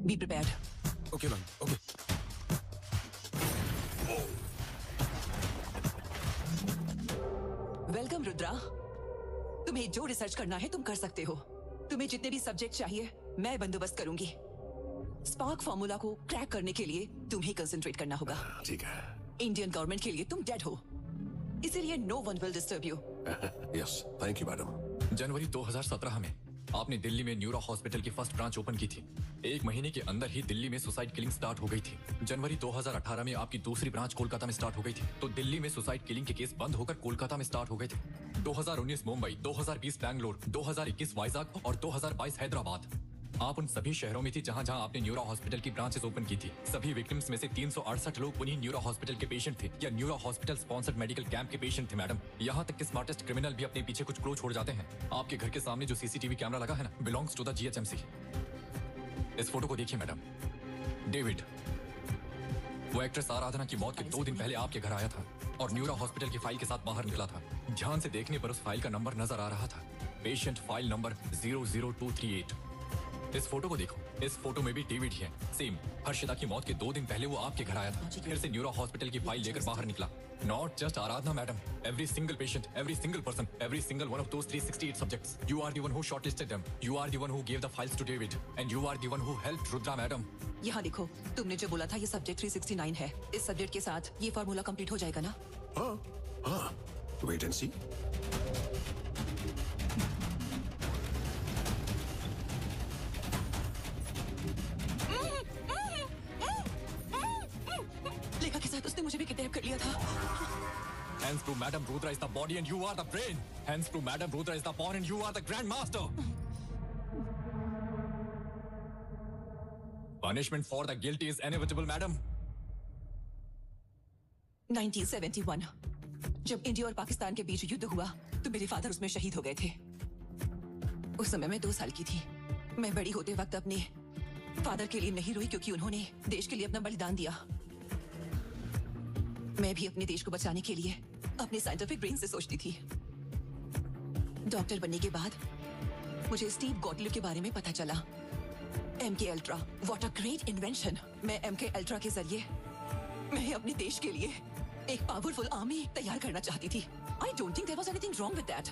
be prepared. Okay ma'am, okay. Welcome Rudra. तुम्हें जो रिसर्च करना है तुम कर सकते हो। तुम्हें जितने भी सब्जेक्ट चाहिए मैं बंदोबस्त करूंगी। स्पार्क फॉर्मूला को क्रैक करने के लिए तुम्हें कंसंट्रेट करना होगा। ठीक है। इंडियन गवर्नमेंट के लिए तुम डेड हो, इसीलिए no one will disturb you. Yes, thank you madam. जनवरी 2017 में आपने दिल्ली में न्यूरो हॉस्पिटल की फर्स्ट ब्रांच ओपन की थी। 1 महीने के अंदर ही दिल्ली में सुसाइड किलिंग स्टार्ट हो गई थी। जनवरी 2018 में आपकी दूसरी ब्रांच कोलकाता में स्टार्ट हो गई थी, तो दिल्ली में सुसाइड किलिंग के केस बंद होकर कोलकाता में स्टार्ट हो गए थे। 2019 मुंबई, 2020 बैंगलोर, 2021 वाइजाग और 2022 हैदराबाद। आप उन सभी शहरों में थी जहां जहां आपने न्यूरो हॉस्पिटल की ब्रांचेस ओपन की थी। सभी विक्टिम्स में से 368 लोग उन्हीं न्यूरो हॉस्पिटल के पेशेंट थे या neuro hospital sponsored medical camp के पेशेंट थे मैडम। यहाँ तक कि स्मार्टेस्ट क्रिमिनल भी अपने पीछे कुछ क्लू छोड़ जाते हैं। आपके घर के सामने जो सीसीटीवी कैमरा लगा है ना, बिलोंग्स टू द GHMC। इस फोटो को देखिए मैडम। डेविड, वो एक्ट्रेस आराधना की मौत के 2 दिन पहले आपके घर आया था और न्यूरो हॉस्पिटल की फाइल के साथ बाहर निकला था। ध्यान से देखने पर उस फाइल का नंबर नजर आ रहा था, पेशेंट फाइल नंबर 00238। इस फोटो को देखो, इस फोटो में भी डेविड ही है। सेम, हर्षिता की मौत के 2 दिन पहले वो आपके घर आया था, फिर से न्यूरो हॉस्पिटल की फाइल लेकर बाहर निकला। Not just Aradhana madam, every single patient, every single person, every single one of those 368 subjects. You are the one who shortlisted them. You are the one who gave the files to David, and you are the one who helped Rudra madam. यहाँ देखो, तुमने जो बोला था ये सब्जेक्ट 369 है। इस सब्जेक्ट के साथ ये फॉर्मूला कंप्लीट हो जाएगा ना? हाँ, वेट एंड सी। लेखा के साथ उसने मुझे भी किडनैप कर लिया था। Hence to Madam Rudra is the body and you are the brain. Hence to Madam Rudra is the pawn and you are the Grand Master. Punishment for the guilty is inevitable, madam. 1971 जब इंडिया और पाकिस्तान के बीच युद्ध हुआ तो मेरे फादर उसमें शहीद हो गए थे। उस समय मैं 2 साल की थी। मैं बड़ी होते वक्त अपने फादर के लिए नहीं रोई क्योंकि उन्होंने देश के लिए अपना बलिदान दिया। मैं भी अपने देश को बचाने के लिए अपने साइंटिफिक ब्रेन से सोचती थी। डॉक्टर बनने के बाद मुझे स्टीव गॉटलिब के बारे में पता चला। MK ultra, what a great invention. मैं MK अल्ट्रा के जरिए मैं अपने देश के लिए एक पावरफुल आर्मी तैयार करना चाहती थी। I don't think there was anything wrong with that.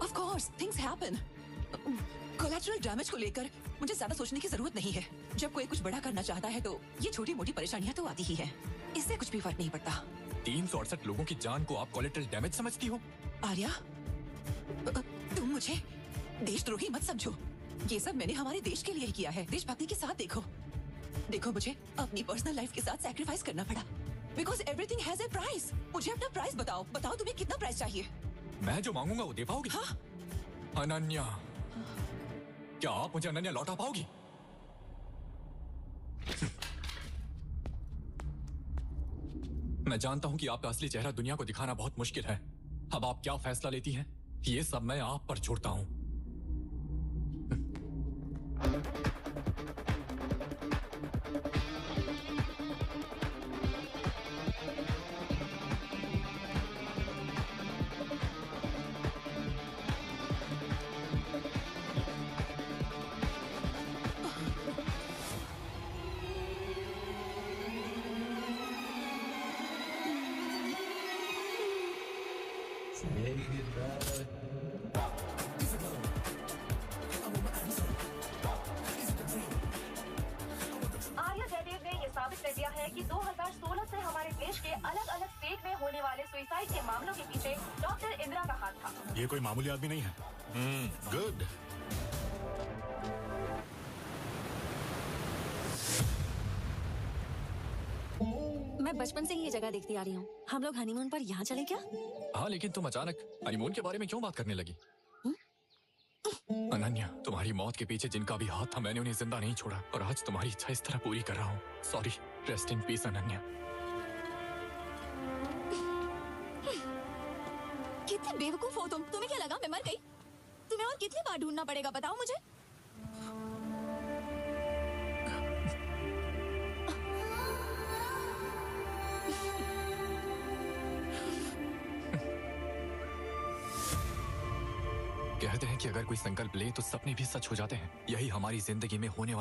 Of course, things happen. Collateral damage को लेकर मुझे ज्यादा सोचने की जरूरत नहीं है। जब कोई कुछ बड़ा करना चाहता है तो ये छोटी मोटी परेशानियां तो आती ही हैं। इससे कुछ भी फर्क नहीं पड़ता। 368 लोगों की जान को आप कोलैटरल डैमेज समझती हो? आर्या, तुम मुझे देशद्रोही मत समझो। ये सब मैंने हमारे देश के लिए ही किया है। देशभक्ति के साथ देखो। देखो, मुझे अपनी पर्सनल लाइफ के साथ सैक्रिफाइस करना पड़ा। Because everything has a price. मुझे अपना प्राइस बताओ। बताओ तुम्हें कितना प्राइस चाहिए? मैं जो मांगूंगा वो दे पाओगी? हाँ? अनन्या, क्या आप मुझे अनन्या लौटा पाओगी? मैं जानता हूं कि आपका असली चेहरा दुनिया को दिखाना बहुत मुश्किल है। अब आप क्या फैसला लेती हैं, ये सब मैं आप पर छोड़ता हूं। आर्या जयदेव ने ये साबित कर दिया है कि 2016 से हमारे देश के अलग अलग स्टेट में होने वाले सुसाइड के मामलों के पीछे डॉक्टर इंदिरा का हाथ था। ये कोई मामूली आदमी नहीं है। गुड। मैं बचपन से ही ये जगह देखती आ रही हूँ। हम लोग हनीमून पर यहाँ चले क्या? हाँ, लेकिन तुम अचानक हनीमून के बारे में क्यों बात करने लगी? अनन्या, तुम्हारी मौत के पीछे जिनका भी हाथ था, मैंने उन्हें जिंदा नहीं छोड़ा और आज तुम्हारी इच्छा इस तरह पूरी कर रहा हूँ। Sorry. Rest in peace Ananya. कितने बेवकूफ हो तुम। तुम्हें क्या लगा मैं मर गई? तुम्हें और कितनी बार ढूंढना पड़ेगा बताओ मुझे। कहते हैं कि अगर कोई संकल्प ले तो सपने भी सच हो जाते हैं। यही हमारी जिंदगी में होने वाला